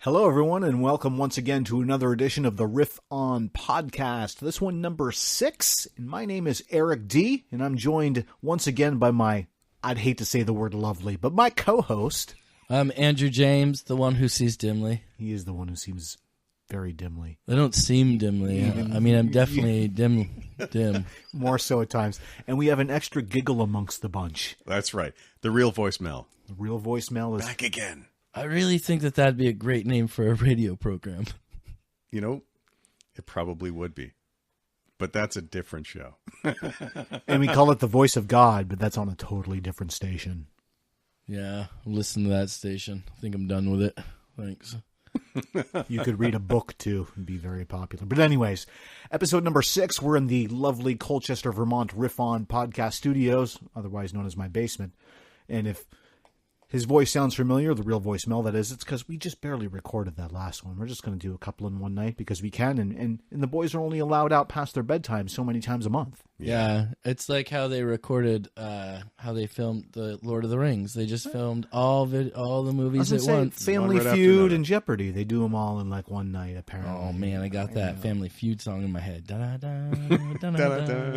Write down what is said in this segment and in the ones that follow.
Hello, everyone, and welcome once again to another edition of the Riff On podcast. This one, number 6, and my name is Eric D., and I'm joined once again by my, I'd hate to say the word lovely, but my co-host. I'm Andrew James, the one who sees dimly. He is the one who seems very dimly. I don't seem dimly. I mean, I'm definitely dim. More so at times. And we have an extra giggle amongst the bunch. That's right. The real voicemail. The real voicemail is... Back again. I really think that that'd be a great name for a radio program. You know, it probably would be. But that's a different show. And we call it the Voice of God, but that's on a totally different station. Yeah, listen to that station. I think I'm done with it. Thanks. You could read a book, too, and be very popular. But anyways, episode number 6, we're in the lovely Colchester, Vermont Riff On podcast studios, otherwise known as my basement. And if his voice sounds familiar, the real voicemail, that is, it's because we just barely recorded that last one. We're just going to do a couple in one night because we can, and the boys are only allowed out past their bedtime so many times a month. Yeah, it's like how they recorded, how they filmed the Lord of the Rings. They just filmed all the movies at once. Family Feud and Jeopardy, they do them all in like one night, apparently. Oh man, I got that Family Feud song in my head. Da-da-da.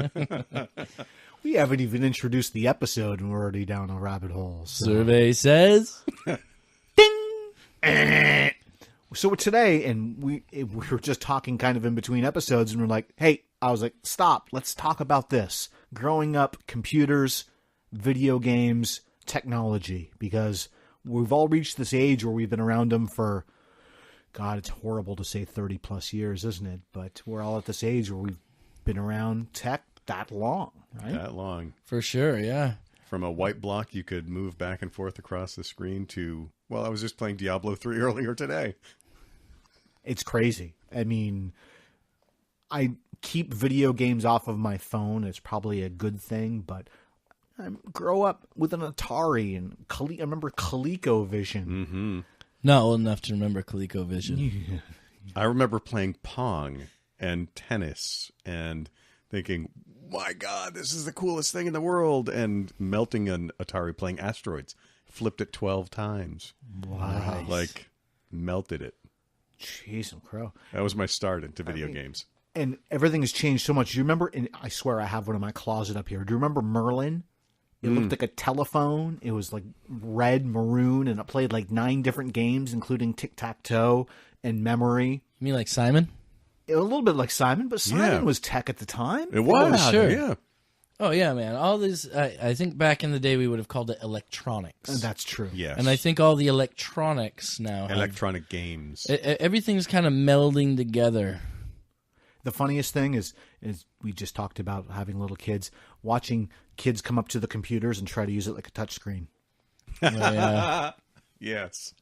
We haven't even introduced the episode, and we're already down a rabbit hole. So. Survey says, ding. So today, and we were just talking kind of in between episodes, and we're like, hey, I was like, stop, let's talk about this. Growing up, computers, video games, technology, because we've all reached this age where we've been around them for, God, it's horrible to say 30 plus years, isn't it? But we're all at this age where we've been around tech that long, right? That long. For sure, yeah. From a white block, you could move back and forth across the screen to, well, I was just playing Diablo 3 earlier today. It's crazy. I mean, I keep video games off of my phone. It's probably a good thing, but I grow up with an Atari and I remember Coleco Vision. Mm-hmm. Not old enough to remember Coleco Vision. Yeah. I remember playing Pong and tennis and thinking, my God, this is the coolest thing in the world, and melting an Atari playing Asteroids. Flipped it 12 times. Wow. Like, melted it. Jeez and crow. That was my start into video games. And everything has changed so much. Do you remember, and I swear I have one in my closet up here. Do you remember Merlin? It looked like a telephone. It was like red, maroon, and it played like 9 different games, including tic-tac-toe and memory. You mean like Simon? A little bit like Simon, but Simon was tech at the time. It was, sure. Yeah. Oh, yeah, man. All these, I think back in the day we would have called it electronics. That's true. Yes. And I think all the electronics now Electronic games. everything's kind of melding together. The funniest thing is we just talked about having little kids, watching kids come up to the computers and try to use it like a touchscreen. Yes.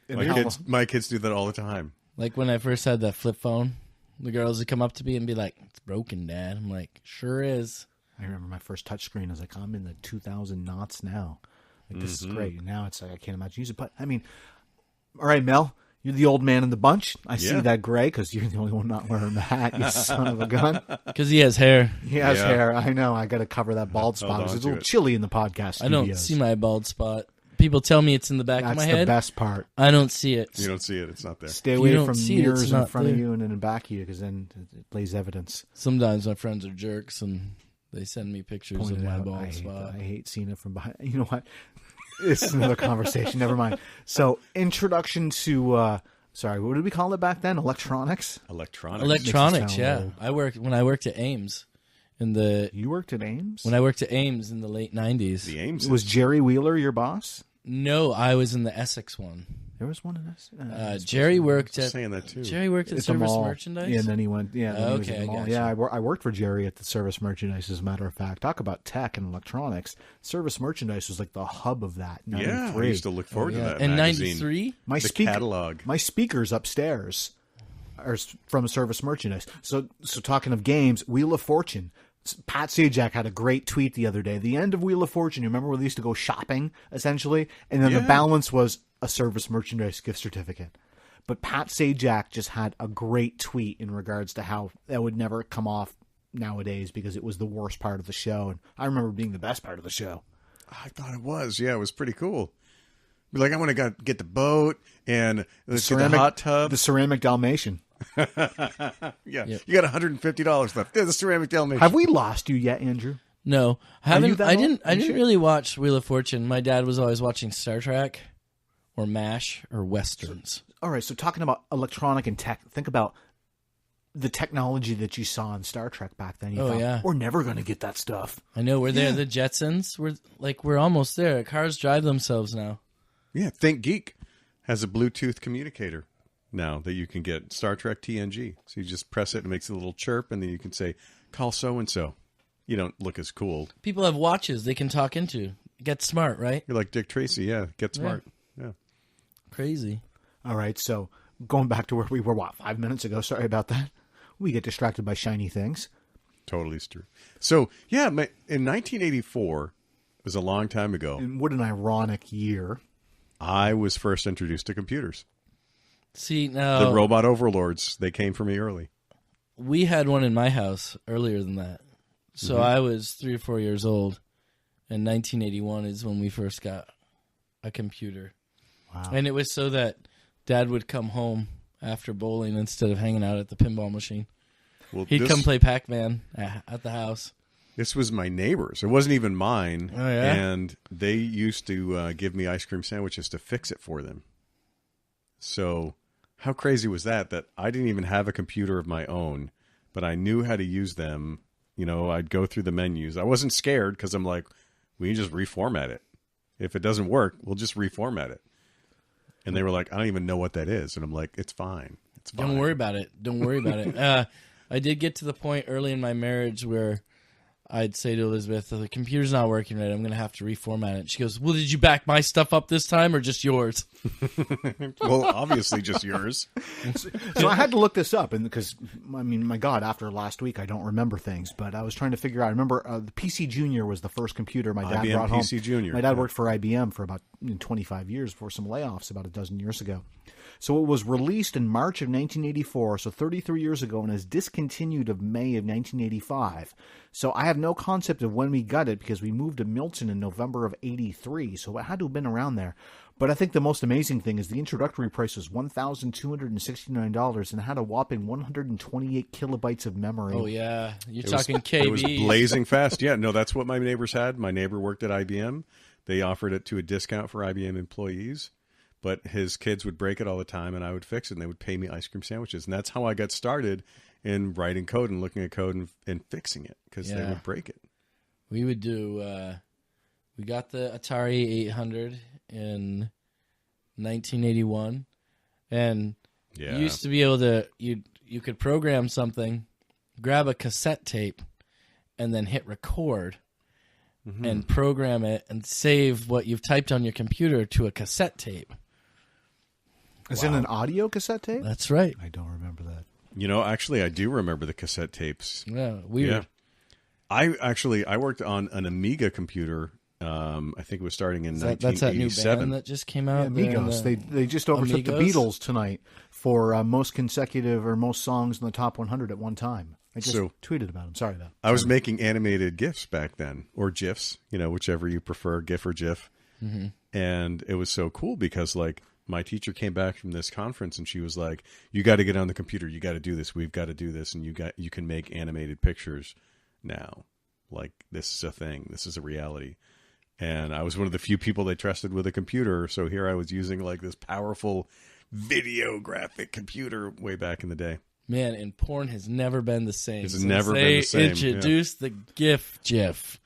And My kids do that all the time. Like when I first had that flip phone, the girls would come up to me and be like, "It's broken, Dad." I'm like, "Sure is." I remember my first touchscreen. I was like, I'm in the 2000 knots now. Like, this is great. And now it's like, I can't imagine using it. But, I mean, all right, Mel, you're the old man in the bunch. I see that gray because you're the only one not wearing the hat, you son of a gun. Because he has hair. He has hair. I know. I got to cover that bald spot. It's a little chilly in the podcast studios. I don't see my bald spot. People tell me it's in the back of my head. That's the best part. I don't see it. You don't see it. It's not there. Stay away from mirrors in front of you and in the back of you because then it lays evidence. Sometimes my friends are jerks and they send me pictures of my bald spot. I hate seeing it from behind. You know what? It's another conversation. Never mind. So, introduction to, sorry, what did we call it back then? Electronics? Electronics, yeah. Old. When I worked at Ames. You worked at Ames? When I worked at Ames in the late 90s. The Ames. Was Jerry Wheeler your boss? No, I was in the Essex one. There was one in Essex. Jerry worked at saying that too. Jerry worked at Service Merchandise. Yeah, and then he went. Yeah, okay, I got you. Yeah, I worked for Jerry at the Service Merchandise. As a matter of fact, talk about tech and electronics. Service Merchandise was like the hub of that. 93. Yeah, I used to look forward to that. And magazine. 93, catalog. My speakers upstairs are from Service Merchandise. So talking of games, Wheel of Fortune. Pat Sajak had a great tweet the other day. The end of Wheel of Fortune, you remember when they used to go shopping, essentially? And then the balance was a Service Merchandise gift certificate. But Pat Sajak just had a great tweet in regards to how that would never come off nowadays because it was the worst part of the show. And I remember being the best part of the show. I thought it was. Yeah, it was pretty cool. Be like, I want to get the boat and let's get the ceramic hot tub. The ceramic Dalmatian. Yeah, Yep. you got $150 left. There's the ceramic Dalmatian. Have we lost you yet, Andrew? No, Are you that I old? didn't really watch Wheel of Fortune. My dad was always watching Star Trek, or MASH, or westerns. All right, so talking about electronic and tech, think about the technology that you saw in Star Trek back then. You thought, yeah. we're never going to get that stuff. I know we're there. The Jetsons. We're almost there. Cars drive themselves now. Yeah, Think Geek has a Bluetooth communicator now that you can get. Star Trek TNG. So you just press it and it makes a little chirp, and then you can say, call so-and-so. You don't look as cool. People have watches they can talk into. Get smart, right? You're like Dick Tracy. Yeah, get smart. Yeah. Crazy. All right, so going back to where we were, 5 minutes ago? Sorry about that. We get distracted by shiny things. Totally true. So, yeah, in 1984, it was a long time ago, And what an ironic year. I was first introduced to computers. See, now The robot overlords, they came for me early. we had one in my house earlier than that. So I was 3 or 4 years old, and 1981 is when we first got a computer. Wow. And it was so that Dad would come home after bowling instead of hanging out at the pinball machine. Well, He'd come play Pac-Man at the house. This was my neighbor's. It wasn't even mine. Oh, yeah? And they used to give me ice cream sandwiches to fix it for them. So how crazy was that I didn't even have a computer of my own, but I knew how to use them. You know, I'd go through the menus. I wasn't scared because I'm like, we can just reformat it. If it doesn't work, we'll just reformat it. And they were like, I don't even know what that is. And I'm like, it's fine. It's fine. Don't worry about it. Don't worry about it. I did get to the point early in my marriage where I'd say to Elizabeth, the computer's not working right. I'm going to have to reformat it. She goes, well, did you back my stuff up this time or just yours? Well, obviously just yours. So I had to look this up, and because, I mean, my God, after last week, I don't remember things, but I was trying to figure out. I remember the PC Junior was the first computer my dad IBM brought home. PC Junior. My dad worked for IBM for about 25 years before some layoffs about a dozen years ago. So it was released in March of 1984, so 33 years ago, and is discontinued of May of 1985. So I have no concept of when we got it because we moved to Milton in November of 83, so it had to have been around there. But I think the most amazing thing is the introductory price was $1,269 and had a whopping 128 kilobytes of memory. Oh, yeah. You're talking KBs. It was blazing fast. Yeah, no, that's what my neighbors had. My neighbor worked at IBM. They offered it to a discount for IBM employees, but his kids would break it all the time, and I would fix it, and they would pay me ice cream sandwiches. And that's how I got started in writing code and looking at code and fixing it, because they would break it. We would do, we got the Atari 800 in 1981, and you used to be able to, you could program something, grab a cassette tape, and then hit record, and program it and save what you've typed on your computer to a cassette tape. Is it an audio cassette tape? That's right. I don't remember that. You know, actually, I do remember the cassette tapes. Yeah, weird. Yeah. I worked on an Amiga computer. I think it was starting in 1987. That's that new band that just came out. Yeah, Amigos. They just overtook the Beatles tonight for most consecutive or most songs in the top 100 at one time. I just tweeted about them. Sorry about that. I was making animated GIFs back then, or GIFs, whichever you prefer, GIF or GIF. Mm-hmm. And it was so cool because, like, my teacher came back from this conference and she was like, you got to get on the computer. You got to do this. We've got to do this. And you can make animated pictures now. Like, this is a thing. This is a reality. And I was one of the few people they trusted with a computer. So here I was using, like, this powerful video graphic computer way back in the day. Man, and porn has never been the same. It's never been the same. They introduced the GIF.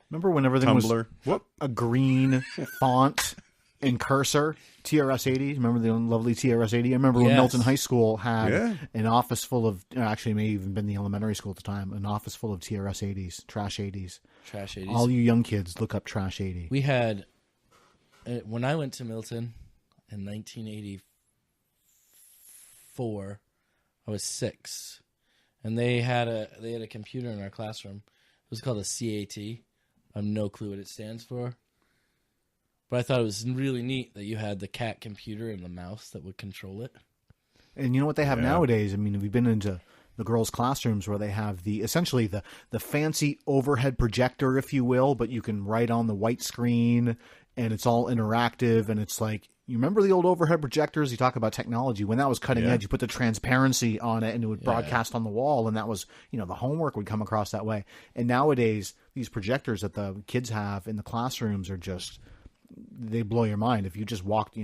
Remember when everything Tumblr. was a green font and cursor? TRS-80. Remember the lovely TRS-80? I remember when Milton High School had an office full of, actually it may have even been the elementary school at the time, an office full of TRS-80s, Trash 80s. Trash 80s. All you young kids, look up Trash 80. We had, when I went to Milton in 1984, I was 6, and they had a computer in our classroom. It was called a CAT. I have no clue what it stands for, but I thought it was really neat that you had the cat computer and the mouse that would control it. And you know what they have nowadays? I mean, we've been into the girls' classrooms where they have essentially the fancy overhead projector, if you will, but you can write on the white screen, and it's all interactive, and it's like You remember the old overhead projectors? You talk about technology. When that was cutting edge, you put the transparency on it and it would broadcast on the wall, and that was, the homework would come across that way. And nowadays, these projectors that the kids have in the classrooms are just, they blow your mind. If you just walked,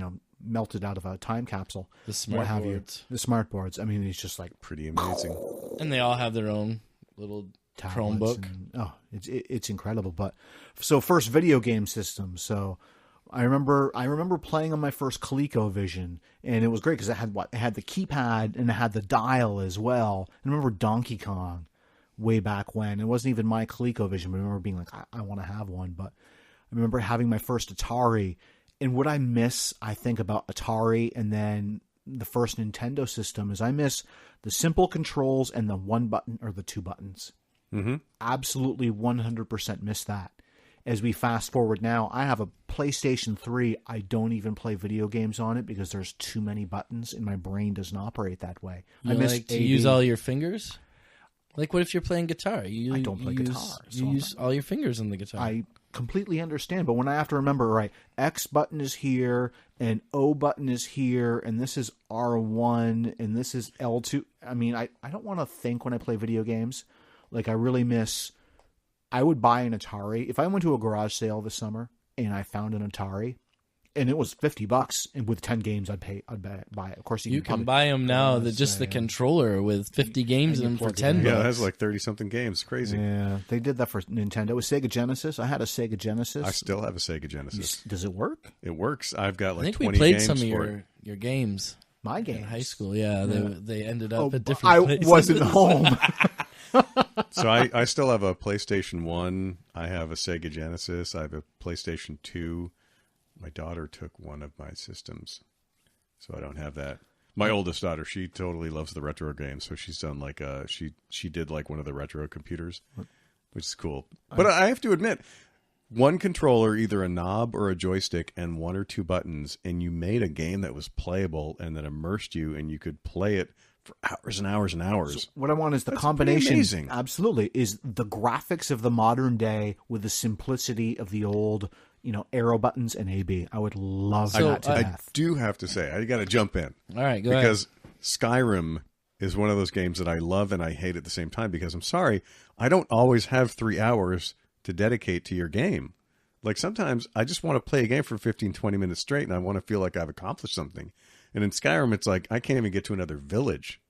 melted out of a time capsule. The smart boards. The smart boards. I mean, it's just like pretty amazing. And they all have their own little Chromebook. It's incredible. But so first video game system. So I remember playing on my first Coleco Vision, and it was great because it had the keypad and it had the dial as well. I remember Donkey Kong way back when. It wasn't even my Coleco Vision, but I remember being like, I want to have one. But I remember having my first Atari, and what I miss, I think, about Atari and then the first Nintendo system is I miss the simple controls and the one button or the two buttons. Mm-hmm. Absolutely 100% miss that. As we fast forward now, I have a PlayStation 3. I don't even play video games on it because there's too many buttons and my brain doesn't operate that way. I miss to use all your fingers? Like, what if you're playing guitar? I don't play guitar. You use all your fingers on the guitar. I completely understand, but when I have to remember, right, X button is here, and O button is here, and this is R1, and this is L2. I mean, I don't want to think when I play video games. Like, I really miss... I would buy an Atari. If I went to a garage sale this summer and I found an Atari and it was $50, and with 10 games I'd buy it. Of course, you can buy them now. The controller with 50 games in them for $10. Yeah, it has like 30-something games. Crazy. Yeah, they did that for Nintendo. With Sega Genesis, I had a Sega Genesis. I still have a Sega Genesis. Does it work? It works. I've got like 20 games. I think we played some of your games. My games? In high school, yeah. They ended up at different places. I wasn't home. So I still have a PlayStation 1. I have a Sega Genesis. I have a PlayStation 2. My daughter took one of my systems, so I don't have that. My oldest daughter, she totally loves the retro games, so she's done like she did like one of the retro computers, which is cool. But I have to admit, one controller, either a knob or a joystick, and one or two buttons, and you made a game that was playable and that immersed you, and you could play it for hours and hours and hours. So what I want is the combination. Absolutely, is the graphics of the modern day with the simplicity of the old, arrow buttons and AB. I would love that to death. I do have to say, I got to jump in. All right, go ahead. Because Skyrim is one of those games that I love and I hate at the same time, because I'm sorry, I don't always have 3 hours to dedicate to your game. Like, sometimes I just want to play a game for 15, 20 minutes straight, and I want to feel like I've accomplished something. And in Skyrim, it's like I can't even get to another village.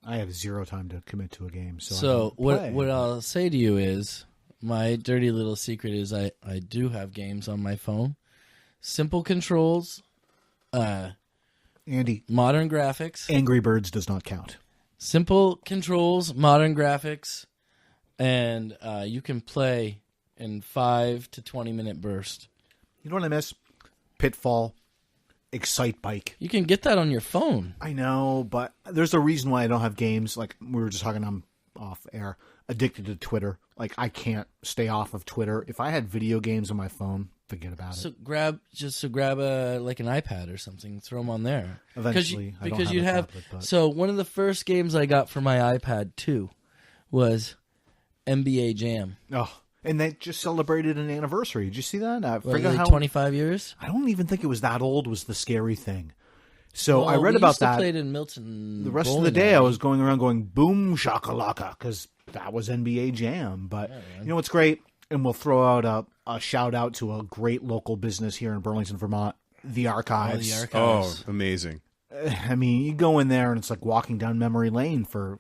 I have zero time to commit to a game. So what I'll say to you is, my dirty little secret is I do have games on my phone. Simple controls. Andy. Modern graphics. Angry Birds does not count. Simple controls, modern graphics, and you can play in 5 to 20 minute bursts. You know what I miss? Pitfall. Excite Bike. You can get that on your phone. I know, but there's a reason why I don't have games. Like we were just talking, I'm off air, addicted to Twitter. Like, I can't stay off of Twitter. If I had video games on my phone, forget about it. Grab a like an iPad or something, throw them on there. Eventually, because you have. So one of the first games I got for my iPad too was NBA Jam. Oh. And they just celebrated an anniversary. Did you see that? I forgot how 25 years. I don't even think it was that old. Was the scary thing. So I read about that. Played in Milton. The rest of the day, I was going around going boom shakalaka because that was NBA Jam. But you know what's great? And we'll throw out a shout out to a great local business here in Burlington, Vermont, the Archives. Oh, the Archives. Oh, amazing. I mean, you go in there and it's like walking down memory lane for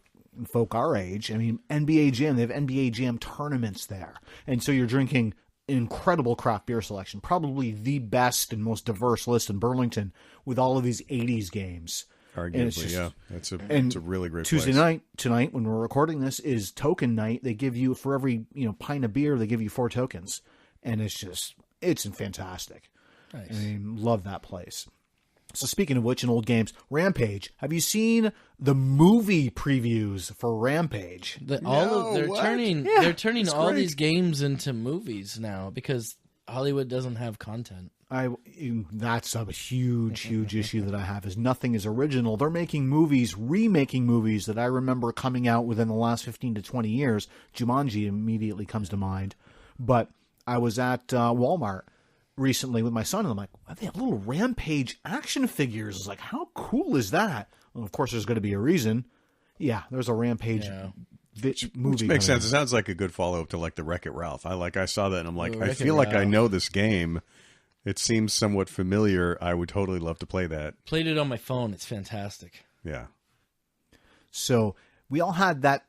folk our age. I mean, NBA Jam, they have NBA Jam tournaments there. And so you're drinking incredible craft beer selection, probably the best and most diverse list in Burlington with all of these 80s games. Arguably, yeah. It's a really great Tuesday place. night, tonight, when we're recording this, is token night. They give you, for every pint of beer, they give you 4 tokens. And it's fantastic. Nice. I mean, love that place. So speaking of which, in old games, Rampage. Have you seen the movie previews for Rampage? They're turning all these games into movies now because Hollywood doesn't have content. That's a huge issue that I have. Is nothing is original. They're making movies, remaking movies that I remember coming out within the last 15 to 20 years. Jumanji immediately comes to mind. But I was at Walmart recently with my son, and I'm like, wow, they have little Rampage action figures. It's like, how cool is that? Well, of course, there's going to be a reason. Yeah, there's a Rampage movie. Which makes sense. It sounds like a good follow-up to like the Wreck-It Ralph. I saw that and I'm like, I feel like I know this game. It seems somewhat familiar. I would totally love to play that. Played it on my phone. It's fantastic. Yeah. So we all had that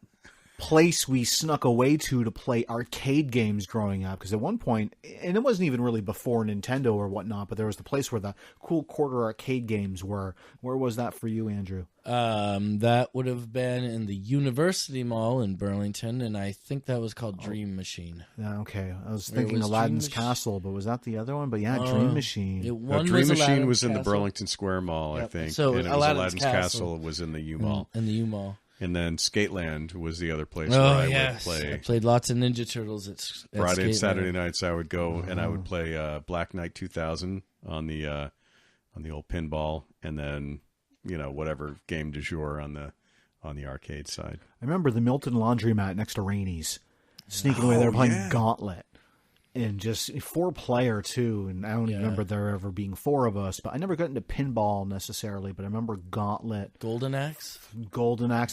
place we snuck away to play arcade games growing up, because at one point, and it wasn't even really before Nintendo or whatnot, but there was the place where the cool quarter arcade games were. Where was that for you, Andrew? That would have been in the University Mall in Burlington, and I think that was called Dream Machine. Okay, I was thinking Aladdin's Castle, but was that the other one? But yeah, Dream Machine. Dream Machine was in the Burlington Square Mall, I think. So and Aladdin's Castle was in the U Mall. In the U Mall. And then Skateland was the other place where I would play. I played lots of Ninja Turtles at Friday and Skateland. Saturday nights I would go and I would play Black Knight 2000 on the old pinball, and then whatever game du jour on the arcade side. I remember the Milton laundromat next to Rainey's, sneaking away there playing Gauntlet. And just 4-player too, and I don't even remember there ever being 4 of us. But I never got into pinball necessarily. But I remember Gauntlet, Golden Axe.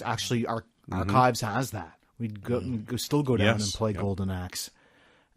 Actually, our Archives has that. We'd still go down and play Golden Axe.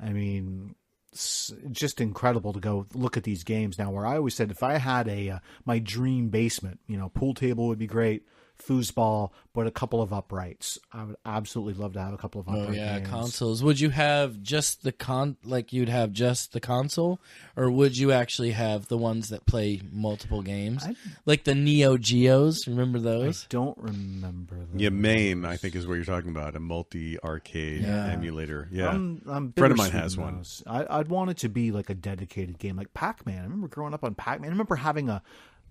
I mean, it's just incredible to go look at these games now. Where I always said, if I had my dream basement, pool table would be great. Foosball, but a couple of uprights. I would absolutely love to have a couple of upright games. Consoles. Would you have just you'd have just the console, or would you actually have the ones that play multiple games? Like the Neo Geos, remember those? I don't remember those. Yeah, MAME, I think is what you're talking about, a multi-arcade emulator. Yeah, I'm friend of mine has one. I'd want it to be like a dedicated game, like Pac-Man. I remember growing up on Pac-Man. I remember having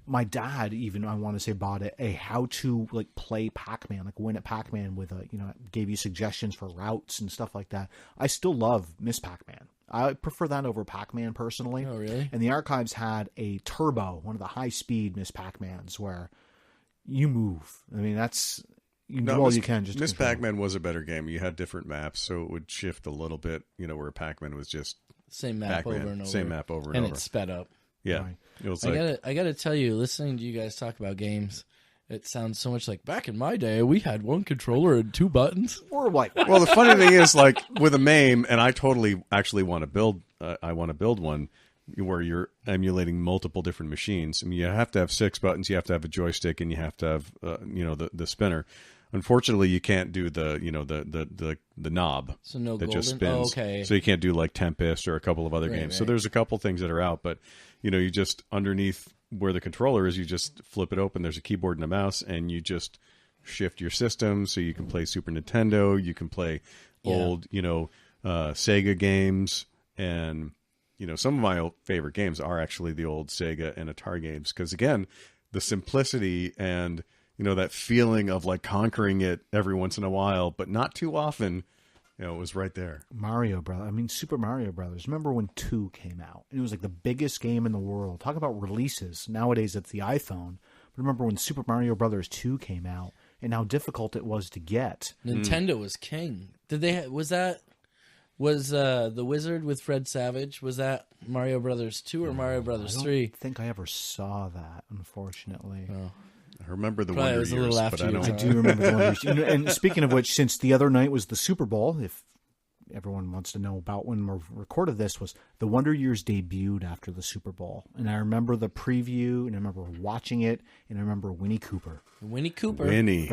my dad even, I want to say, bought a how to play Pac-Man, win at Pac-Man with gave you suggestions for routes and stuff like that. I still love Miss Pac-Man. I prefer that over Pac-Man personally. Oh, really? And the Archives had a Turbo, one of the high-speed Miss Pac-Mans, where you move. I mean, do all you can. Just Miss Pac-Man was a better game. You had different maps, so it would shift a little bit. Where Pac-Man was just same map Pac-Man, over and over. Same map over and and over. And it sped up. Yeah. Right. It was I gotta tell you, listening to you guys talk about games, it sounds so much like back in my day, we had one controller and 2 buttons. Or well, the funny thing is, with a MAME, and I totally actually want to build. I want to build one where you're emulating multiple different machines. I mean, you have to have 6 buttons, you have to have a joystick, and you have to have the spinner. Unfortunately, you can't do the knob so no that golden? just spins. Oh, okay. So you can't do Tempest or a couple of other games. So there's a couple things that are out, but you just underneath where the controller is, you just flip it open. There's a keyboard and a mouse, and you just shift your system so you can play Super Nintendo. You can play old Sega games, and some of my favorite games are actually the old Sega and Atari games, because again, the simplicity and that feeling of conquering it every once in a while, but not too often. It was right there. Super Mario Brothers. Remember when 2 came out? It was the biggest game in the world. Talk about releases. Nowadays it's the iPhone. But remember when Super Mario Brothers 2 came out and how difficult it was to get. Nintendo was king. Was the Wizard with Fred Savage? Was that Mario Brothers 2 or Mario Brothers 3? I don't think I ever saw that, unfortunately. Oh. I remember the Probably Wonder Years, but I don't. I do remember the Wonder Years. And speaking of which, since the other night was the Super Bowl, if everyone wants to know about when we recorded this, was the Wonder Years debuted after the Super Bowl. And I remember the preview, and I remember watching it, and I remember Winnie Cooper. Winnie.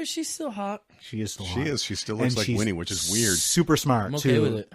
She's still hot. She is still hot. She is. She still looks like Winnie, which is weird. Super smart, I'm okay too. with it.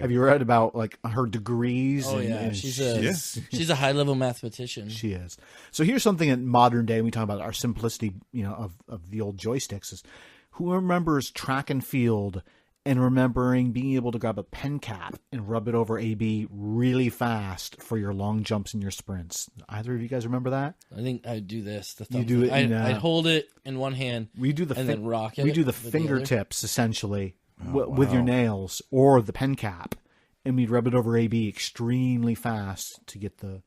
Have you read about her degrees? Oh, yeah. She's a high-level mathematician. She is. So here's something in modern day, we talk about our simplicity, of the old joysticks, is who remembers track and field and remembering being able to grab a pen cap and rub it over AB really fast for your long jumps and your sprints. Either of you guys remember that? I think I'd do this. You do it. I'd hold it in one hand then rock it. We do the fingertips, essentially, with your nails or the pen cap. And we'd rub it over AB extremely fast to get the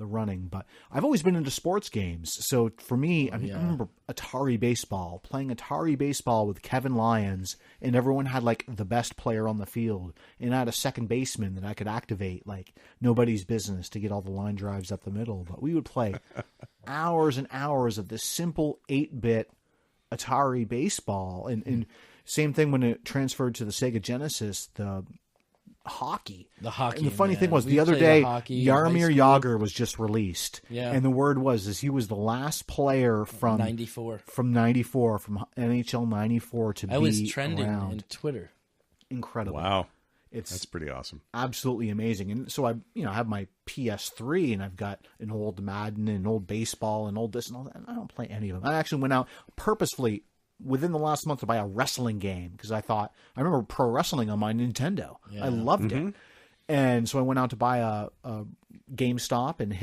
running. But I've always been into sports games. So for me, I remember Atari Baseball, playing Atari Baseball with Kevin Lyons, and everyone had like the best player on the field. And I had a second baseman that I could activate like nobody's business to get all the line drives up the middle. But we would play hours and hours of this simple 8-bit Atari Baseball. And same thing when it transferred to the Sega Genesis, the hockey. And the funny thing was, the other day, Jaromir Jagr was just released. Yeah. And the word was he was the last player from 94. From NHL 94 to be I was trending around. in Twitter. Incredible. Wow. It's That's pretty awesome. absolutely amazing. And so I have my PS3 and I've got an old Madden and an old baseball and old this and all that. And I don't play any of them. I actually went out purposefully within the last month to buy a wrestling game because I remember pro wrestling on my Nintendo. Yeah. I loved it. And so I went out to buy a GameStop and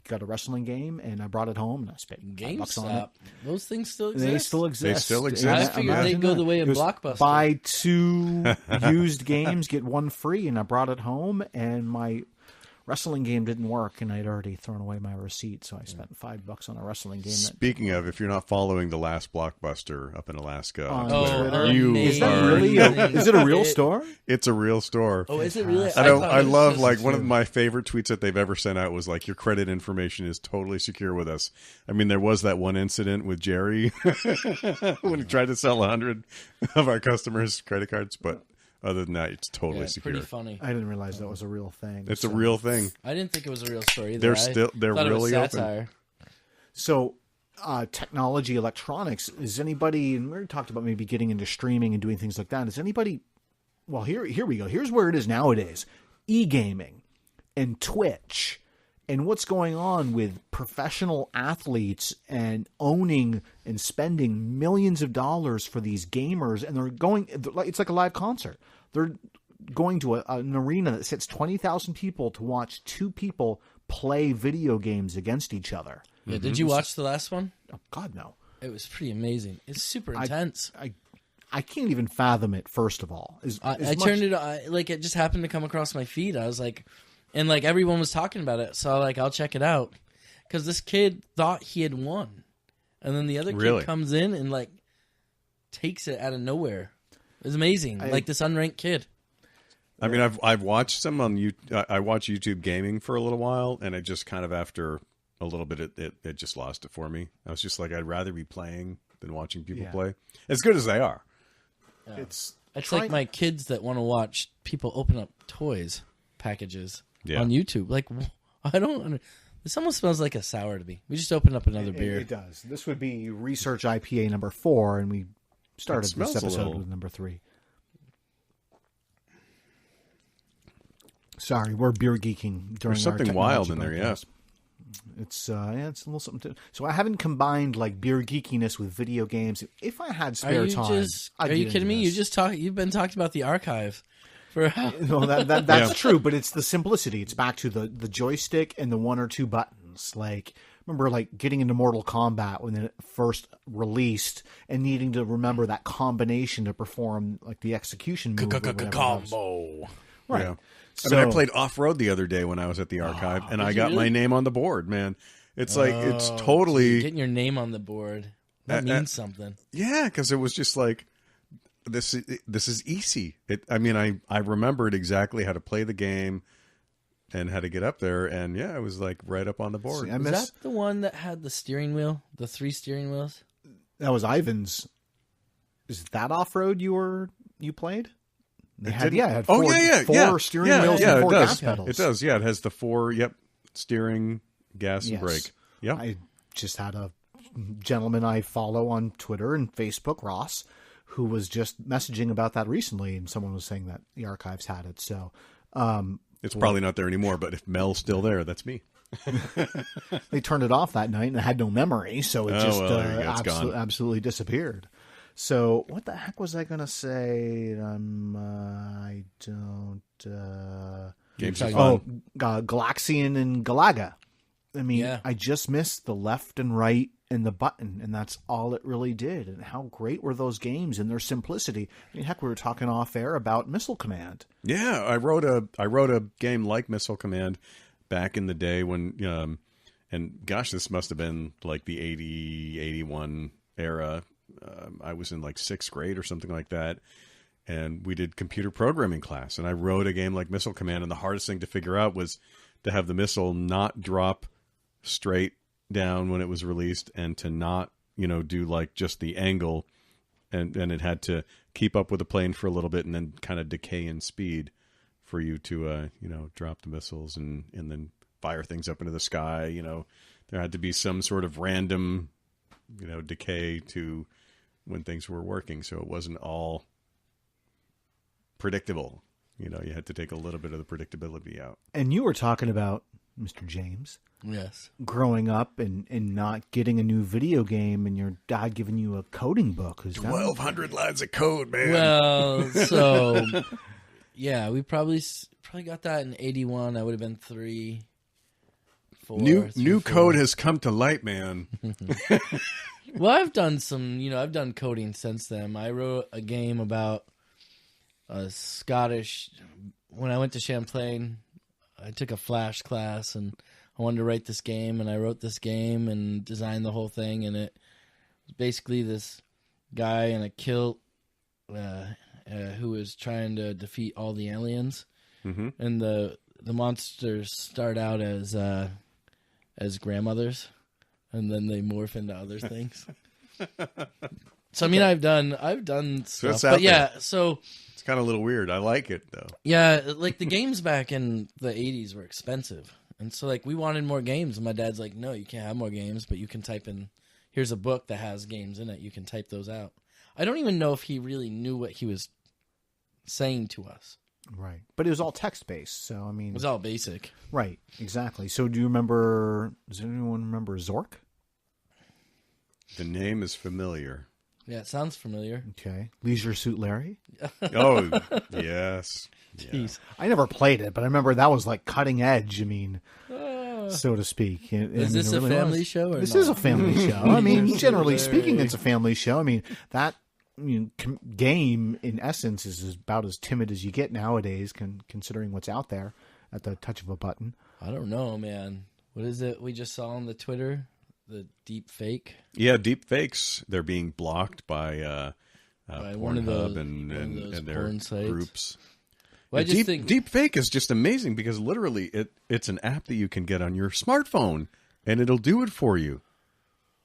got a wrestling game, and I brought it home and I spent $5 on it. GameStop. Those things still exist. They still exist. They still exist. I figured they'd go the way of It was Blockbuster. Buy 2 used games, get 1 free, and I brought it home, and my wrestling game didn't work, and I'd already thrown away my receipt, so I spent $5 on a wrestling game. Speaking of, if you're not following the last Blockbuster up in Alaska on On Twitter, Twitter. you Is that are. really? Is it a real store? It's a real store. Oh, is it really? I love, like, one of my favorite tweets that they've ever sent out was like, your credit information is totally secure with us. I mean, there was that one incident with Jerry when he tried to sell 100 of our customers' credit cards, but other than that, it's totally secure. Pretty funny. I didn't realize that was a real thing. It's a real thing. I didn't think it was a real story either. They're thought really it was open. satire. So, technology, electronics, is anybody, and we already talked about maybe getting into streaming and doing things like that. Is anybody, well, here we go. Here's where it is nowadays. E-gaming and Twitch and what's going on with professional athletes and owning and spending millions of dollars for these gamers. And it's like a live concert. They're going to an arena that sits 20,000 people to watch 2 people play video games against each other. Yeah, did you watch the last one? Oh, God, no. It was pretty amazing. It's super intense. I can't even fathom it, first of all. I turned it on, like, it just happened to come across my feed. I was like, and like everyone was talking about it, so like I'll check it out. Because this kid thought he had won. And then the other kid comes in and like takes it out of nowhere. It was amazing. Like this unranked kid. I mean, I've watched some on YouTube. I watched YouTube gaming for a little while, and it just kind of, after a little bit, it just lost it for me. I was just like, I'd rather be playing than watching people play, as good as they are. Yeah. It's like my kids that want to watch people open up toys packages on YouTube. Like, I don't. This almost smells like a sour to me. We just opened up another beer. It does. This would be Research IPA number 4, and we started this episode with number 3. Sorry, we're beer geeking during There's something wild in there, yes. It's it's a little something. So I haven't combined like beer geekiness with video games. If I had spare time, are you kidding me? You've been talking about the archive for. No, that's true, but it's the simplicity. It's back to the joystick and the 1 or 2 buttons. Like, remember, like getting into Mortal Kombat when it first released and needing to remember that combination to perform like the execution move. Combo. Right. Yeah. I mean, I played off-road the other day when I was at the archive, and I got my name on the board, man. It's like, it's totally... Getting your name on the board, that means something. Yeah, because it was just like, this is easy. I remembered exactly how to play the game and how to get up there, and yeah, it was like right up on the board. Was that the one that had the steering wheel, the 3 steering wheels? That was Ivan's. Is that off-road you played? It had 4 steering wheels and 4 gas pedals. It does, yeah. It has the 4, steering, gas, and brake. Yeah. I just had a gentleman I follow on Twitter and Facebook, Ross, who was just messaging about that recently, and someone was saying that the archives had it. So it's probably not there anymore, but if Mel's still there, that's me. They turned it off that night and it had no memory, so it absolutely disappeared. So what the heck was I going to say? I don't... Games are fun. Galaxian and Galaga. I mean, I just missed the left and right and the button, and that's all it really did. And how great were those games and their simplicity. I mean, heck, we were talking off air about Missile Command. Yeah, I wrote a game like Missile Command back in the day when And gosh, this must have been like the 80, 81 era. I was in like 6th grade or something like that. And we did computer programming class. And I wrote a game like Missile Command. And the hardest thing to figure out was to have the missile not drop straight down when it was released, and to not, do like just the angle. And it had to keep up with the plane for a little bit and then kind of decay in speed for you to, drop the missiles and then fire things up into the sky. There had to be some sort of random, decay to when things were working. So it wasn't all predictable. You had to take a little bit of the predictability out. And you were talking about, Mr. James, Yes. growing up and not getting a new video game, and your dad giving you a coding book. 1,200 lines of code, man. Well, so yeah, we probably got that in 81. I would have been 3, 4. New code has come to light, man. Well, I've done I've done coding since then. I wrote a game about a Scottish. When I went to Champlain, I took a Flash class, and I wanted to write this game, and I wrote this game and designed the whole thing, and it was basically this guy in a kilt who was trying to defeat all the aliens, and the monsters start out as grandmothers, and then they morph into other things. So I mean, I've done stuff, but yeah, so it's kind of a little weird. I like it though. Yeah, like the games back in the 80s were expensive. And so, like, we wanted more games, and my dad's like, no, you can't have more games, but you can type in, here's a book that has games in it. You can type those out. I don't even know if he really knew what he was saying to us. Right. But it was all text-based, so, I mean... It was all basic. Right, exactly. So does anyone remember Zork? The name is familiar. Yeah, it sounds familiar. Okay. Leisure Suit Larry? Oh, yes. Jeez. Yeah. I never played it, but I remember that was like cutting edge, so to speak. Is this a family show? This is a family show. I mean, generally speaking, it's a family show. I mean, that game, in essence, is about as timid as you get nowadays, considering what's out there at the touch of a button. I don't know, man. What is it we just saw on the Twitter? The deep fake? Yeah, deep fakes. They're being blocked by one of those, Pornhub and their porn sites. groups. Well, Deep fake is just amazing because literally it's an app that you can get on your smartphone and it'll do it for you.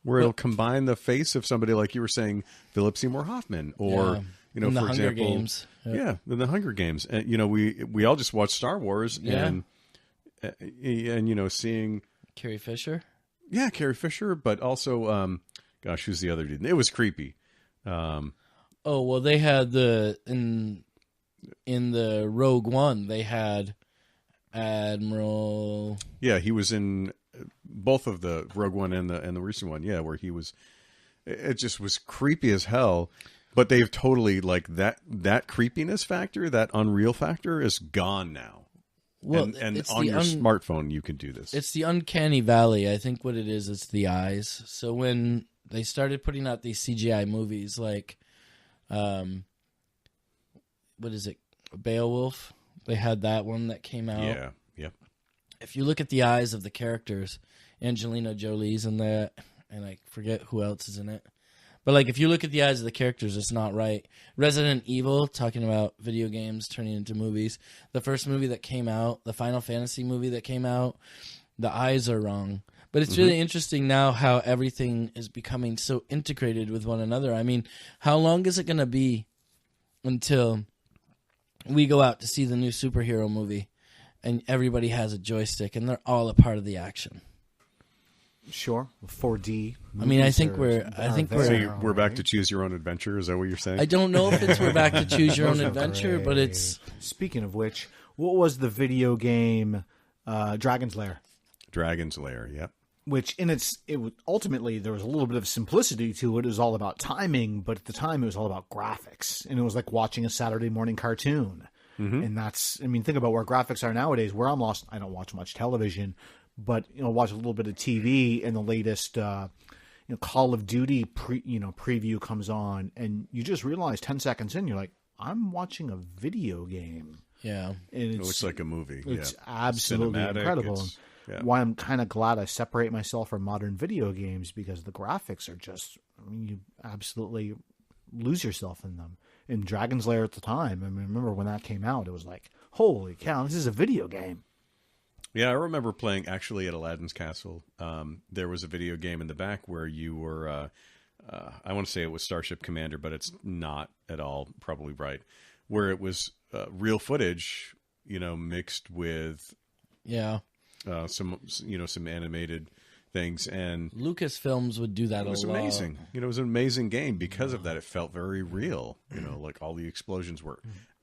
Where it'll combine the face of somebody like you were saying, Philip Seymour Hoffman, or in for the Hunger example, Games. Yeah, in the Hunger Games. And we all just watched Star Wars and seeing Carrie Fisher. Yeah, Carrie Fisher, but also, who's the other dude? It was creepy. They had in the Rogue One, they had Admiral. Yeah, he was in both of the Rogue One and the recent one. Yeah, where he was. It just was creepy as hell. But they've totally that creepiness factor, that unreal factor, is gone now. Well, and on your smartphone, you can do this. It's the uncanny valley. I think what it is, it's the eyes. So when they started putting out these CGI movies, like, what is it, Beowulf? They had that one that came out. Yeah, yep. If you look at the eyes of the characters, Angelina Jolie's in that, and I forget who else is in it. But, like, if you look at the eyes of the characters, it's not right. Resident Evil, talking about video games turning into movies. The first movie that came out, the Final Fantasy movie that came out, the eyes are wrong. But it's really interesting now how everything is becoming so integrated with one another. I mean, how long is it going to be until we go out to see the new superhero movie and everybody has a joystick and they're all a part of the action? Sure, 4D. I mean, I think we're back to choose your own adventure. Is that what you're saying? I don't know if we're back to choose your own adventure, but it's. Speaking of which, what was the video game Dragon's Lair? Dragon's Lair, yep. Which ultimately there was a little bit of simplicity to it. It was all about timing, but at the time it was all about graphics, and it was like watching a Saturday morning cartoon. And think about where graphics are nowadays. Where I'm lost, I don't watch much television. But watch a little bit of TV, and the latest Call of Duty preview comes on, and you just realize 10 seconds in, you're like, I'm watching a video game. Yeah, and it looks like a movie. It's absolutely incredible. why I'm kind of glad I separate myself from modern video games, because the graphics are just, you absolutely lose yourself in them. In Dragon's Lair at the time, I remember when that came out, it was like, holy cow, this is a video game. Yeah, I remember playing actually at Aladdin's Castle. There was a video game in the back where you were, I want to say it was Starship Commander, but it's not at all probably right, where it was real footage, mixed with some animated things, and Lucasfilms would do that a lot. It was amazing. It was an amazing game because of that. It felt very real. Like all the explosions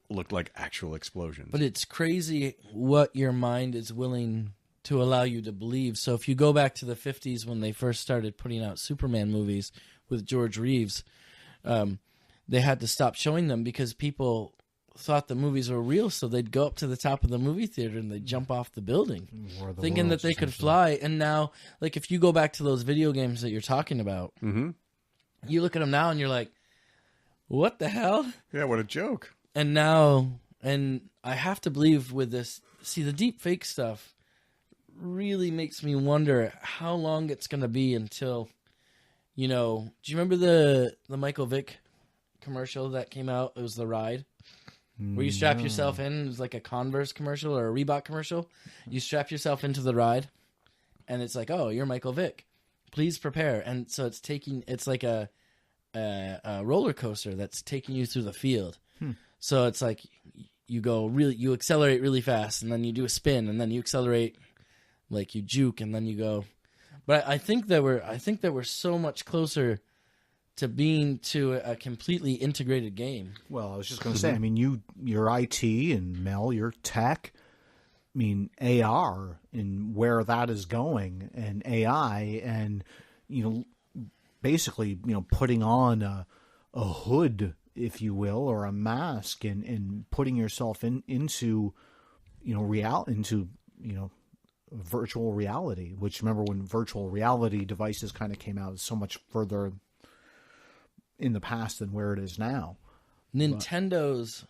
looked like actual explosions. But it's crazy what your mind is willing to allow you to believe. So if you go back to the 50s when they first started putting out Superman movies with George Reeves, they had to stop showing them because people thought the movies were real, so they'd go up to the top of the movie theater and they'd jump off the building thinking that they could fly. And now, like, if you go back to those video games that you're talking about, you look at them now and you're like, what the hell? Yeah, what a joke. And now, and I have to believe with this, see, the deep fake stuff really makes me wonder how long it's going to be until, do you remember the Michael Vick commercial that came out? It was the ride. Where you strap yourself in. It was like a Converse commercial or a Reebok commercial. You strap yourself into the ride, and it's like, oh, you're Michael Vick. Please prepare. And so it's like a roller coaster that's taking you through the field. So it's like you accelerate really fast, and then you do a spin, and then you accelerate, like you juke, and then you go. But I think that we're so much closer to being to a completely integrated game. Well, I was just going to say, you're IT, and Mel, you're tech. AR and where that is going, and AI, and basically putting on a hood, if you will, or a mask, and putting yourself into virtual reality. Which, remember when virtual reality devices kind of came out, it's so much further in the past than where it is now. Nintendo's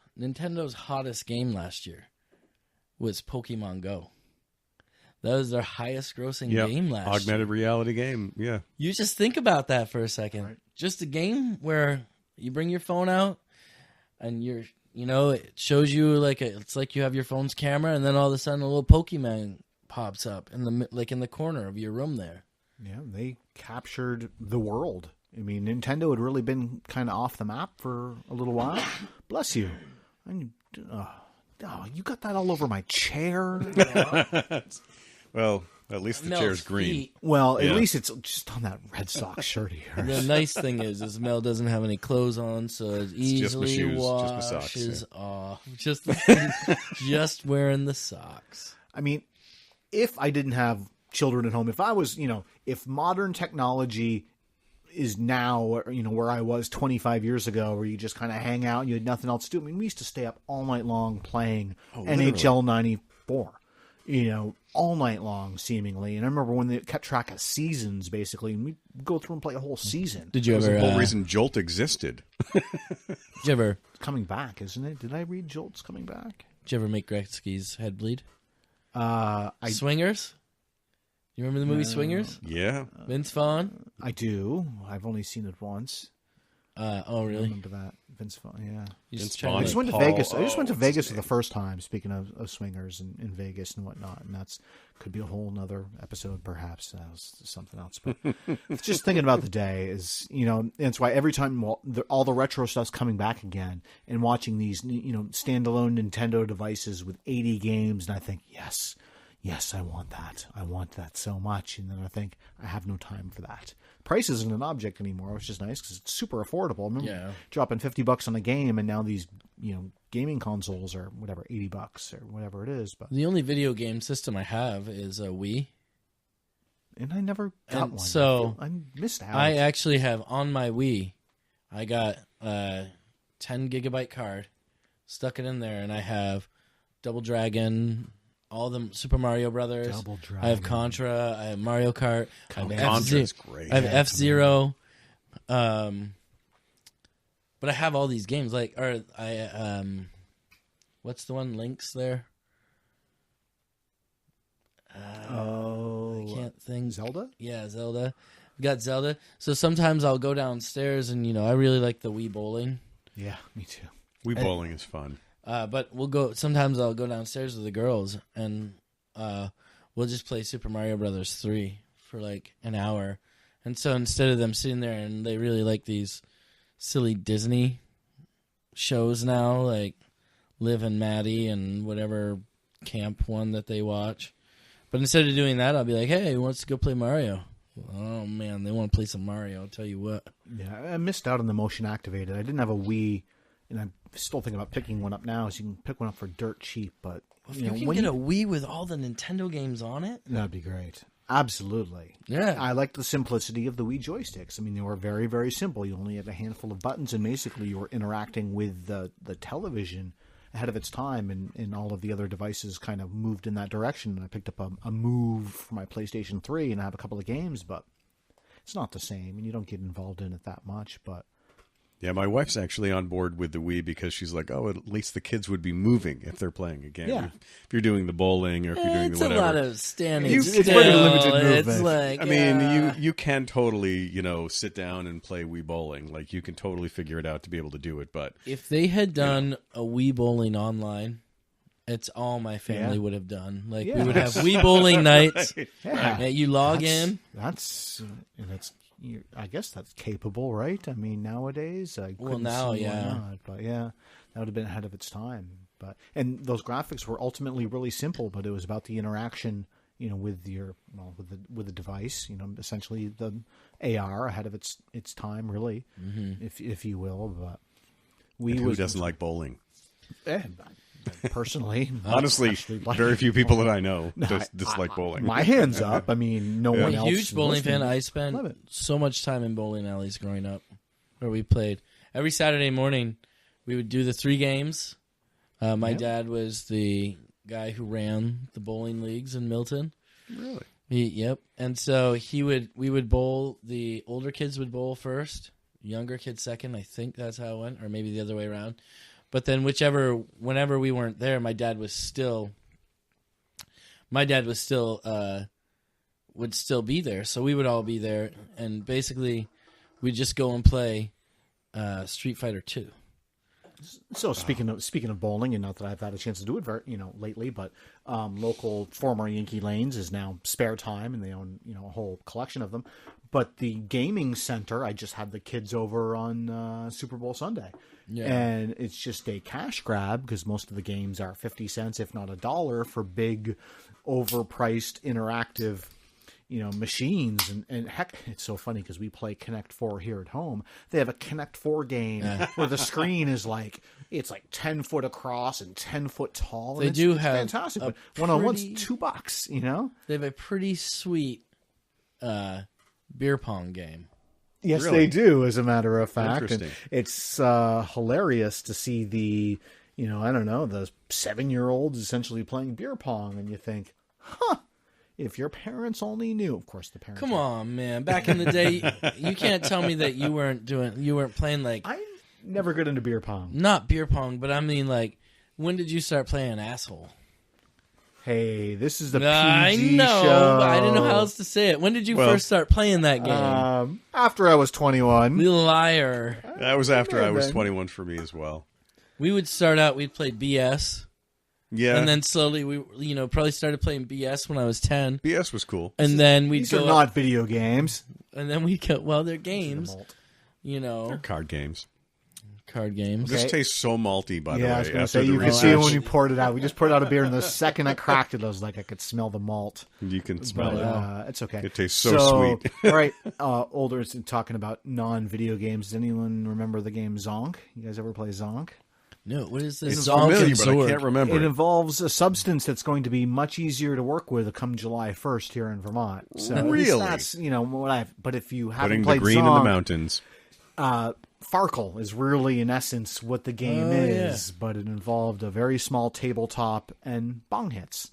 hottest game last year was Pokemon Go. That was their highest grossing game last year. Augmented reality game, yeah. You just think about that for a second. Right. Just a game where you bring your phone out and it shows you it's like you have your phone's camera, and then all of a sudden a little Pokemon pops up in the corner of your room there. Yeah, they captured the world. Nintendo had really been kind of off the map for a little while. Bless you. You got that all over my chair. Well, at least the chair's green. Well, at least it's just on that Red Sox shirt of yours. The nice thing is Mel doesn't have any clothes on, so it easily washes off. Just wearing the socks. If I didn't have children at home, if I was, if modern technology is now, where I was 25 years ago, where you just kind of hang out and you had nothing else to do. We used to stay up all night long playing NHL 94, all night long, seemingly. And I remember when they kept track of seasons, basically, and we'd go through and play a whole season. Did you ever? That was the whole reason Jolt existed. Did you ever? Coming back, isn't it? Did I read Jolt's coming back? Did you ever make Gretzky's head bleed? Swingers? You remember the movie Swingers? Yeah. Vince Vaughn? I do. I've only seen it once. Oh, really? I remember that. Vince Vaughn, yeah. Vince Vaughn. I just went to Vegas. I just went to Vegas for the first time, speaking of swingers in Vegas and whatnot. And that's could be a whole nother episode, perhaps. That was something else. But just thinking about the day is, and it's why every time all the retro stuff's coming back again, and watching these, standalone Nintendo devices with 80 games, and I think, yes, I want that. I want that so much. And then I think, I have no time for that. Price isn't an object anymore, which is nice because it's super affordable. I remember dropping $50 on a game, and now these, gaming consoles are whatever, $80 or whatever it is. But the only video game system I have is a Wii. And I never got one. So I missed out. I actually have on my Wii, I got a 10 gigabyte card, stuck it in there, and I have Double Dragon, all the Super Mario Brothers. Double Dragon. I have Contra. I have Mario Kart. Contra's great. I have F-Zero. But I have all these games. What's the one? Link's there. can't think. Zelda? Yeah, Zelda. Got Zelda. So sometimes I'll go downstairs and, I really like the Wii bowling. Yeah, me too. Wii bowling is fun. But sometimes I'll go downstairs with the girls and we'll just play Super Mario Brothers 3 for like an hour. And so instead of them sitting there and they really like these silly Disney shows now, like Liv and Maddie and whatever camp one that they watch. But instead of doing that, I'll be like, hey, who wants to go play Mario? Oh, man, they want to play some Mario, I'll tell you what. Yeah, I missed out on the motion activated. I didn't have a Wii, and I'm still thinking about picking one up now, so you can pick one up for dirt cheap. But if you can get a Wii with all the Nintendo games on it, that'd be great. Absolutely. Yeah. I like the simplicity of the Wii joysticks. I mean, they were very, very simple. You only had a handful of buttons, and basically you were interacting with the television ahead of its time, and all of the other devices kind of moved in that direction. And I picked up a Move for my PlayStation 3, and I have a couple of games, but it's not the same, and you don't get involved in it that much. But yeah, my wife's actually on board with the Wii because she's like, oh, at least the kids would be moving if they're playing a game. Yeah. If you're doing the bowling or if you're doing the whatever. It's a lot of standing It's still. very limited movement. It's like, I mean, you can totally, sit down and play Wii bowling. Like, you can totally figure it out to be able to do it. But if they had done a Wii bowling online, it's all my family would have done. Like, we would have Wii bowling nights. yeah, You log in. That's I guess that's capable, right? I mean, nowadays, I couldn't now, see why yeah. not, but yeah, that would have been ahead of its time. And those graphics were ultimately really simple, but it was about the interaction, with with the device, essentially the AR ahead of its time, really, if you will. But who doesn't like bowling? Personally, honestly, very few people that I know dislike bowling. My hands up. I mean, no one I'm else. a huge bowling fan. I Love spent it. so much time in bowling alleys growing up, where we played every Saturday morning. We would do the 3 games. My dad was the guy who ran the bowling leagues in Milton. Really? Yep. And so we would bowl. The older kids would bowl first, younger kids second. I think that's how it went, or maybe the other way around. But then whenever we weren't there, my dad would still be there. So we would all be there, and basically we'd just go and play Street Fighter 2. So speaking of bowling, and not that I've had a chance to do it very lately, but local former Yankee Lanes is now Spare Time, and they own a whole collection of them. But the gaming center, I just had the kids over on Super Bowl Sunday, and it's just a cash grab because most of the games are 50 cents, if not $1, for big, overpriced, interactive machines. And heck, it's so funny because we play Connect 4 here at home. They have a Connect 4 game where the screen is it's 10 foot across and 10 foot tall. They it's fantastic. But one-on-one's $2, They have a pretty sweet beer pong game. Yes, Really? they do, as a matter of fact. And Interesting. it's hilarious to see the 7-year-olds essentially playing beer pong, and you think, if your parents only knew. Of course, the parents. Come on, man. Back in the day, you can't tell me that you weren't playing I'm never good into beer pong. not beer pong, but I mean when did you start playing asshole? Hey, this is the I PG know, show. but I didn't know how else to say it. When did you first start playing that game? After I was 21. You liar. That was after I was then. 21 for me as well. We would start out, we'd play BS. Yeah. And then slowly we, probably started playing BS when I was 10. BS was cool. And then we'd These go are not video games. and then we'd go, well, they're games, They're card games. card games. This tastes so malty, by the way. Yeah, I was going to after say, the you could see it research. when you poured it out. We just poured out a beer, and the second I cracked it, I was like, I could smell the malt. You can smell But it. it's okay. It tastes so sweet. All right, older and talking about non-video games. Does anyone remember the game Zonk? You guys ever play Zonk? No, what is this? It's Zonk familiar, and but I Zork. can't remember. It involves a substance that's going to be much easier to work with come July 1st here in Vermont. So at least Really? that's what I've. But if you haven't Putting the played green in the Zonk, mountains. Farkle is really, in essence, what the game is, but it involved a very small tabletop and bong hits.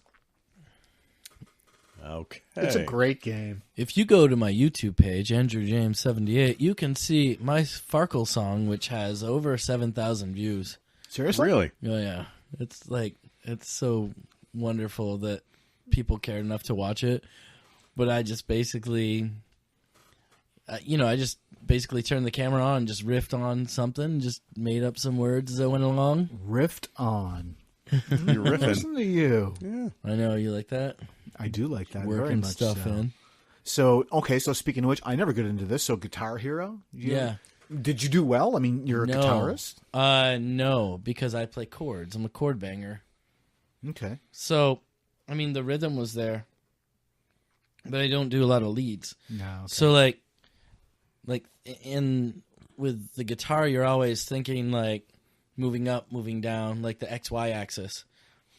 Okay. It's a great game. If you go to my YouTube page, Andrew James 78, you can see my Farkle song, which has over 7,000 views. Seriously? Really? Oh yeah, it's so wonderful that people cared enough to watch it. but I just basically, I just basically turned the camera on and just riffed on something, just made up some words as I went along. Riffed on. You're riffing. Listen to you. Yeah. I know, you like that? I do like that very Working much stuff so. in. So, okay, so speaking of which, I never get into this. So, Guitar Hero? Yeah. Did you do well? I mean, you're a guitarist? No, because I play chords. I'm a chord banger. Okay. So, I mean, the rhythm was there, but I don't do a lot of leads. No. Okay. So, like with the guitar, you're always thinking like moving up, moving down, like the XY axis.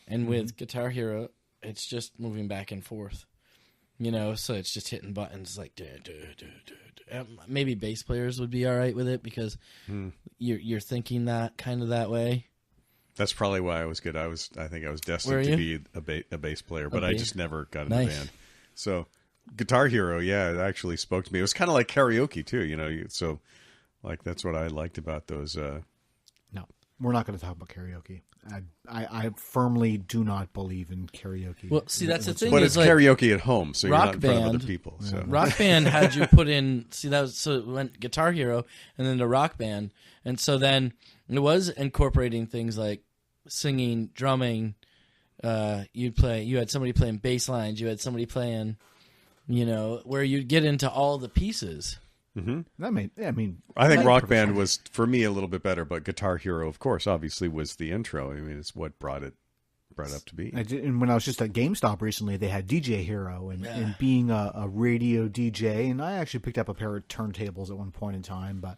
And with Guitar Hero, it's just moving back and forth. So it's just hitting buttons like maybe bass players would be all right with it because you're thinking that kind of that way. That's probably why I was good. I think I was destined to be a bass player, but I just never got in the band. So Guitar Hero, yeah, it actually spoke to me. It was kind of like karaoke too, so like that's what I liked about those. No, we're not going to talk about karaoke. I firmly do not believe in karaoke. Well, see, that's the thing. But it's like, karaoke at home, so you're not in front of other Band, people. So. Rock Band had you put in. See, that was so it went Guitar Hero and then to Rock Band, and so then it was incorporating things like singing, drumming. You had somebody playing bass lines. You had somebody playing, where you'd get into all the pieces. Mm-hmm. I think Rock Band was for me a little bit better, but Guitar Hero, of course, obviously was the intro. I mean, it's what brought it up to be. And when I was just at GameStop recently, they had DJ Hero, and being a radio DJ, and I actually picked up a pair of turntables at one point in time, but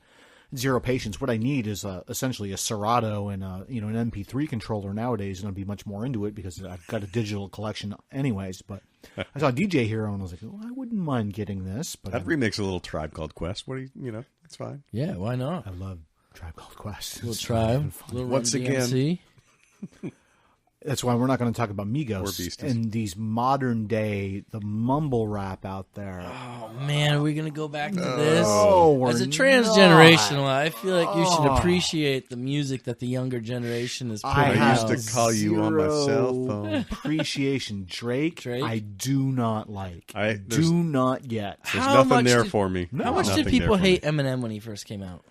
zero patience. What I need is essentially a Serato and an MP3 controller nowadays, and I'd be much more into it because I've got a digital collection anyways. But I saw DJ Hero and I was like, I wouldn't mind getting this. But that remakes a little Tribe Called Quest. What do you it's fine. Yeah, why not? I love Tribe Called Quest. Little Tribe. Once again. That's why we're not going to talk about Migos and these modern day, the mumble rap out there. Oh, man, are we going to go back to this? No, as a transgenerational, I feel like you should appreciate the music that the younger generation is putting out. I used to call you on my cell phone. Appreciation. Drake, I do not like. Do not get. There's nothing there for me. How much did people hate Eminem when he first came out?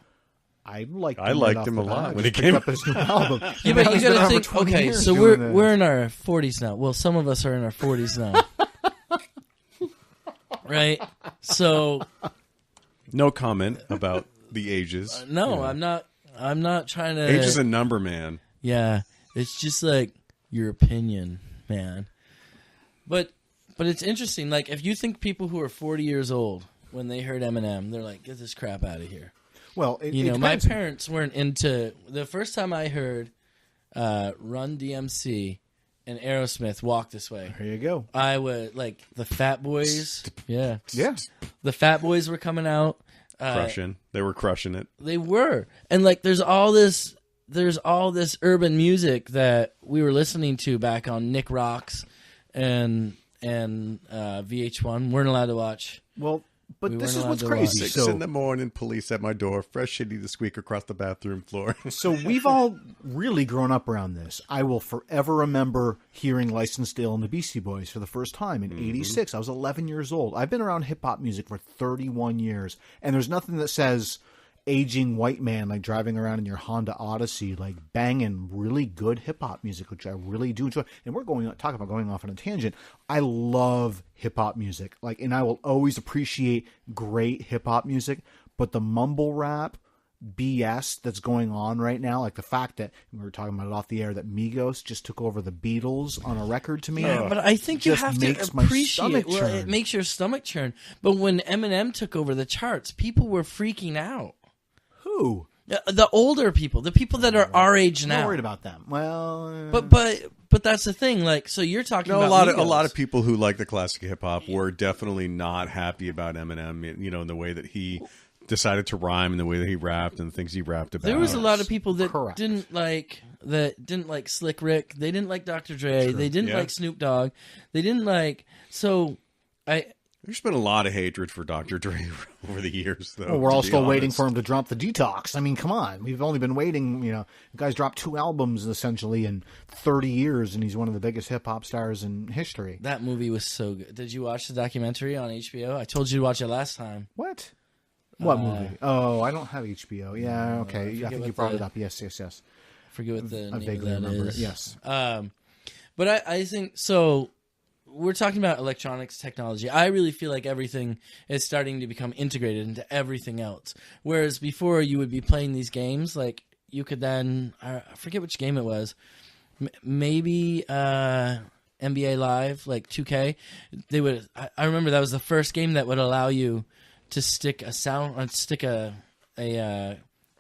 I liked him a lot when he came up his new album. Yeah, but you got to think. Okay, so we're in our 40s now. Well, some of us are in our 40s now, right? So, no comment about the ages. No, I'm not. I'm not trying to. Age is a number, man. Yeah, it's just like your opinion, man. But it's interesting. Like if you think people who are 40 years old when they heard Eminem, they're like, "Get this crap out of here." Well, my parents weren't into the first time I heard Run DMC and Aerosmith Walk This Way. There you go. I was like the Fat Boys. Yeah. The Fat Boys were coming out. They were crushing it. They were. And like there's all this urban music that we were listening to back on Nick Rocks and VH1. Weren't allowed to watch. Well, but this is what's crazy. 6 in the morning, police at my door, fresh shitty to squeak across the bathroom floor. So we've all really grown up around this. I will forever remember hearing Licensed to Ill and the Beastie Boys for the first time in '86. I was 11 years old. I've been around hip-hop music for 31 years, and there's nothing that says aging white man like driving around in your Honda Odyssey like banging really good hip-hop music, which I really do enjoy. And we're talking about going off on a tangent. I love hip-hop music, and I will always appreciate great hip-hop music, but the mumble rap BS that's going on right now, like the fact that we were talking about it off the air, that Migos just took over the Beatles on a record to me. Yeah, but I think you have to appreciate it. Well, it makes your stomach churn. But when Eminem took over the charts, people were freaking out. Who? The older people, the people that are our age now. I'm not worried about them. Well, but that's the thing. Like, so you're talking about a lot of people who like the classic hip hop were definitely not happy about Eminem. In the way that he decided to rhyme, and the way that he rapped, and the things he rapped about. There was a lot of people that didn't like Slick Rick. They didn't like Dr. Dre. True. They didn't like Snoop Dogg. They didn't like. So There's been a lot of hatred for Dr. Dre over the years, though. Well, we're all still waiting for him to drop the Detox. I mean, come on. We've only been waiting, the guy's dropped 2 albums essentially in 30 years, and he's one of the biggest hip-hop stars in history. That movie was so good. Did you watch the documentary on HBO? I told you to watch it last time. What? What movie? Oh, I don't have HBO. Yeah, okay. I think you brought it up. Yes. I forget what the I name vaguely of that remember is. it. Yes. But I think, so we're talking about electronics technology. I really feel like everything is starting to become integrated into everything else. Whereas before you would be playing these games, like you could then, I forget which game it was, maybe NBA Live, like 2K. They would. I remember that was the first game that would allow you to stick a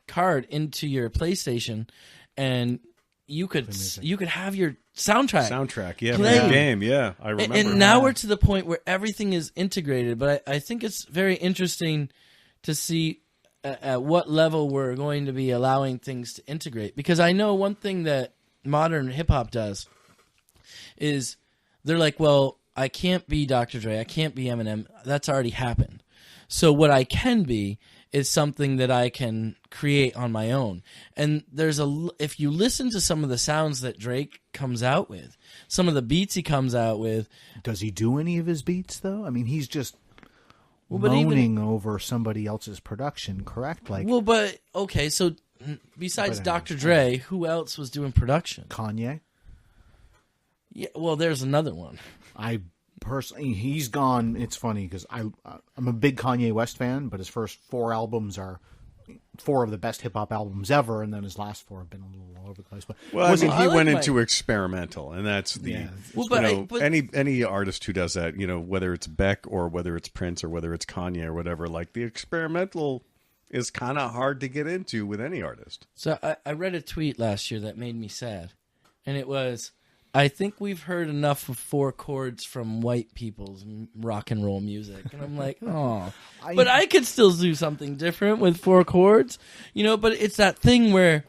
card into your PlayStation, and you could have your soundtrack. Yeah, play. For the game. Yeah, I remember. And now we're to the point where everything is integrated. But I think it's very interesting to see at what level we're going to be allowing things to integrate. Because I know one thing that modern hip hop does is they're like, well, I can't be Dr. Dre, I can't be Eminem. That's already happened. So what I can be is something that I can create on my own. And if you listen to some of the sounds that Drake comes out with, some of the beats he comes out with. Does he do any of his beats, though? I mean, he's just moaning over somebody else's production, correct? Okay, so besides Dr. Dre, who else was doing production? Kanye? Yeah, well, there's another one. Personally, he's gone. It's funny because I'm a big Kanye West fan, but his first 4 albums are 4 of the best hip hop albums ever, and then his last 4 have been a little all over the place. But he went into experimental, and that's the any artist who does that, whether it's Beck or whether it's Prince or whether it's Kanye or whatever, like the experimental is kind of hard to get into with any artist. So I read a tweet last year that made me sad, and it was, I think we've heard enough of 4 chords from white people's rock and roll music. And I'm like, oh. But I could still do something different with 4 chords. But it's that thing where,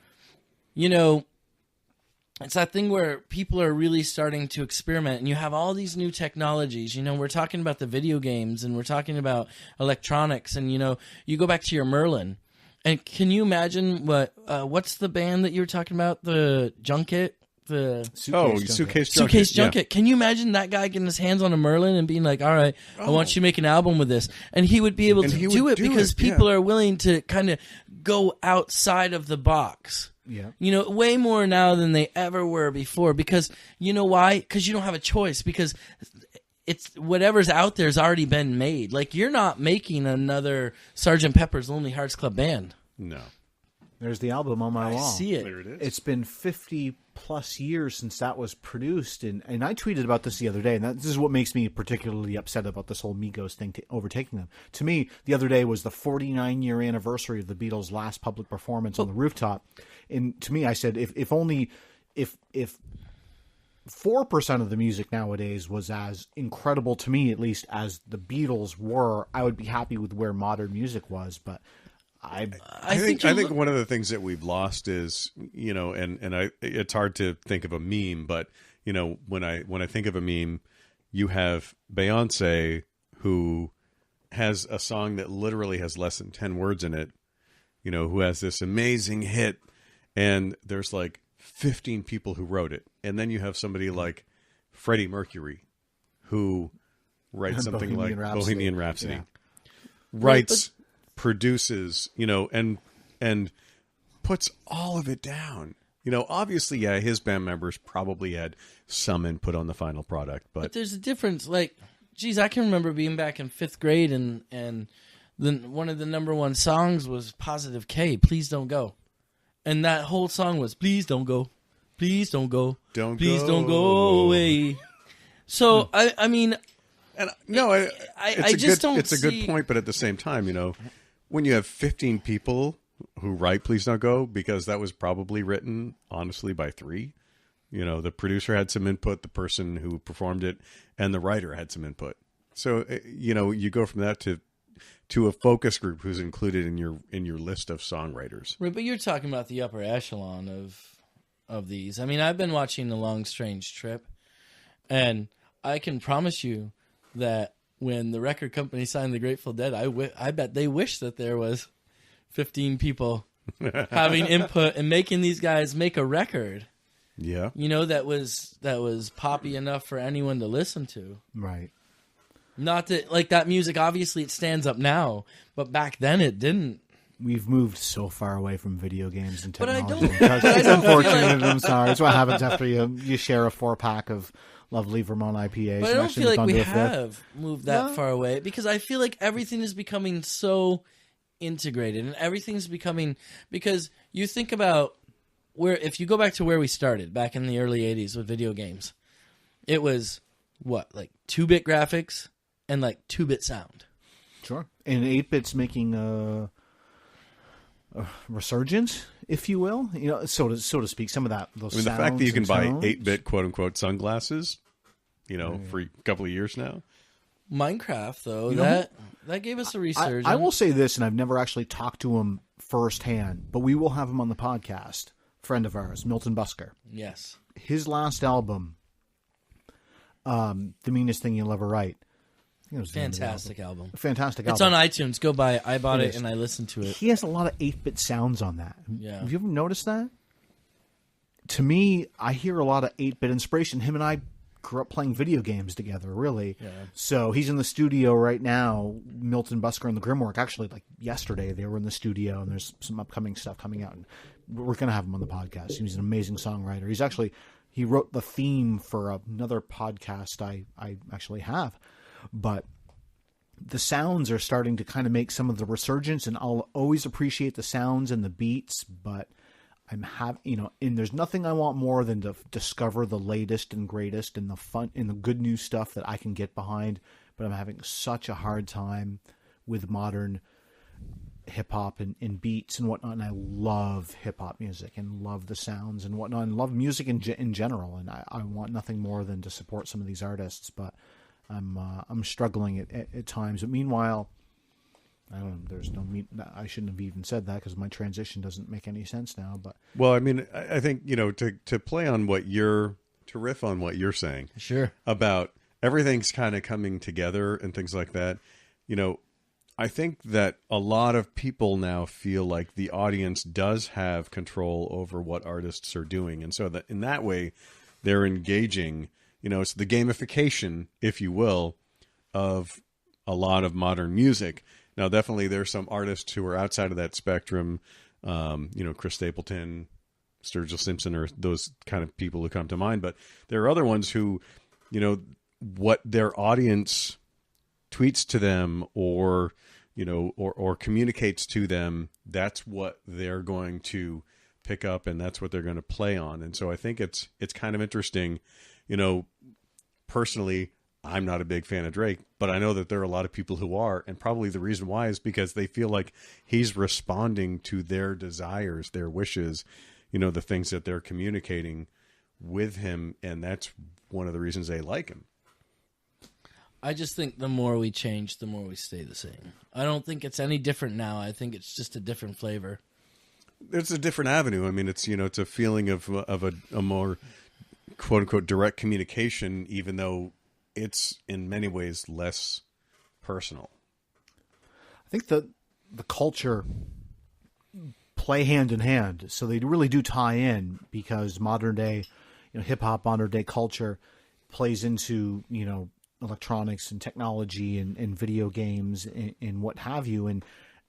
people are really starting to experiment. And you have all these new technologies. We're talking about the video games, and we're talking about electronics. And, you go back to your Merlin. And can you imagine what's the band that you were talking about? The Junket? Suitcase Junket. Yeah. Can you imagine that guy getting his hands on a Merlin and being like, all right, I want you to make an album with this? And he would be able to do it because people are willing to kind of go outside of the box. Yeah. Way more now than they ever were before. Because, you know why? Because you don't have a choice. Because it's whatever's out there has already been made. Like, you're not making another Sgt. Pepper's Lonely Hearts Club Band. No. There's the album on my wall. I see it. There it is. It's been 50-plus years since that was produced, and I tweeted about this the other day, and this is what makes me particularly upset about this whole Migos thing overtaking them. To me, the other day was the 49-year anniversary of the Beatles' last public performance on the rooftop, and to me, I said, if 4% of the music nowadays was as incredible, to me at least, as the Beatles were, I would be happy with where modern music was, but I think one of the things that we've lost is, it's hard to think of a meme, but when I think of a meme, you have Beyonce, who has a song that literally has less than 10 words in it, who has this amazing hit, and there's like 15 people who wrote it, and then you have somebody like Freddie Mercury, who writes something like Bohemian Rhapsody, yeah. writes. Produces, and puts all of it down. Obviously, yeah, his band members probably had some input on the final product, but there's a difference. Like, geez, I can remember being back in 5th grade, and then one of the number 1 songs was Positive K, Please Don't Go. And that whole song was, please don't go, please don't go, please don't go away. So, I mean... And no, it's a good point, but at the same time, when you have 15 people who write Please Don't Go, because that was probably written, honestly, by 3. The producer had some input, the person who performed it, and the writer had some input. So, you go from that to a focus group who's included in your list of songwriters. Right, but you're talking about the upper echelon of these. I mean, I've been watching The Long Strange Trip, and I can promise you that when the record company signed the Grateful Dead, I bet they wish that there was 15 people having input and making these guys make a record. Yeah. That was poppy enough for anyone to listen to. Right. Not that, like, that music, obviously it stands up now, but back then it didn't. We've moved so far away from video games and technology. But I don't. It's unfortunate. I'm sorry. It's what happens after you share a 4-pack of lovely Vermont IPAs. But I don't feel like we have moved that far away, because I feel like everything is becoming so integrated, and everything's becoming, because you think about if you go back to where we started back in the early 80s with video games, it was like 2-bit graphics and like 2-bit sound. Sure. And 8-bit's making a resurgence, if you will, so to speak. Some of those. The fact that you can buy 8-bit quote unquote sunglasses, for a couple of years now. Minecraft, though, that gave us a resurgence. I will say this, and I've never actually talked to him firsthand, but we will have him on the podcast. Friend of ours, Milton Busker. Yes. His last album, The Meanest Thing You'll Ever Write. Fantastic album. Fantastic album. It's on iTunes. Go buy it. I bought it and I listened to it. He has a lot of 8-bit sounds on that. Yeah. Have you ever noticed that? To me, I hear a lot of 8-bit inspiration. Him and I grew up playing video games together, really. Yeah. So he's in the studio right now, Milton Busker and the Grimwork. Actually, like yesterday, they were in the studio, and there's some upcoming stuff coming out. And we're going to have him on the podcast. He's an amazing songwriter. He wrote the theme for another podcast I actually have. But the sounds are starting to kind of make some of the resurgence, and I'll always appreciate the sounds and the beats, but and there's nothing I want more than to discover the latest and greatest and the fun and the good new stuff that I can get behind. But I'm having such a hard time with modern hip hop and beats and whatnot. And I love hip hop music and love the sounds and whatnot, and love music in general. And I want nothing more than to support some of these artists, but I'm struggling at times. But meanwhile, I don't know. There's no I shouldn't have even said that, because my transition doesn't make any sense now. But well, I mean, I think to play on to riff on what you're saying, sure, about everything's kind of coming together and things like that. I think that a lot of people now feel like the audience does have control over what artists are doing, and so that in that way, they're engaging. It's the gamification, if you will, of a lot of modern music. Now, definitely there's some artists who are outside of that spectrum, Chris Stapleton, Sturgill Simpson, or those kind of people who come to mind. But there are other ones who, what their audience tweets to them or communicates to them, that's what they're going to pick up, and that's what they're going to play on. And so I think it's kind of interesting. Personally, I'm not a big fan of Drake, but I know that there are a lot of people who are, and probably the reason why is because they feel like he's responding to their desires, their wishes, the things that they're communicating with him, and that's one of the reasons they like him. I just think the more we change, the more we stay the same. I don't think it's any different now. I think it's just a different flavor. It's a different avenue. I mean, it's a feeling of a more quote unquote direct communication, even though it's in many ways less personal. I think the culture play hand in hand, so they really do tie in, because modern day, hip hop, modern day culture plays into electronics and technology and video games and what have you. And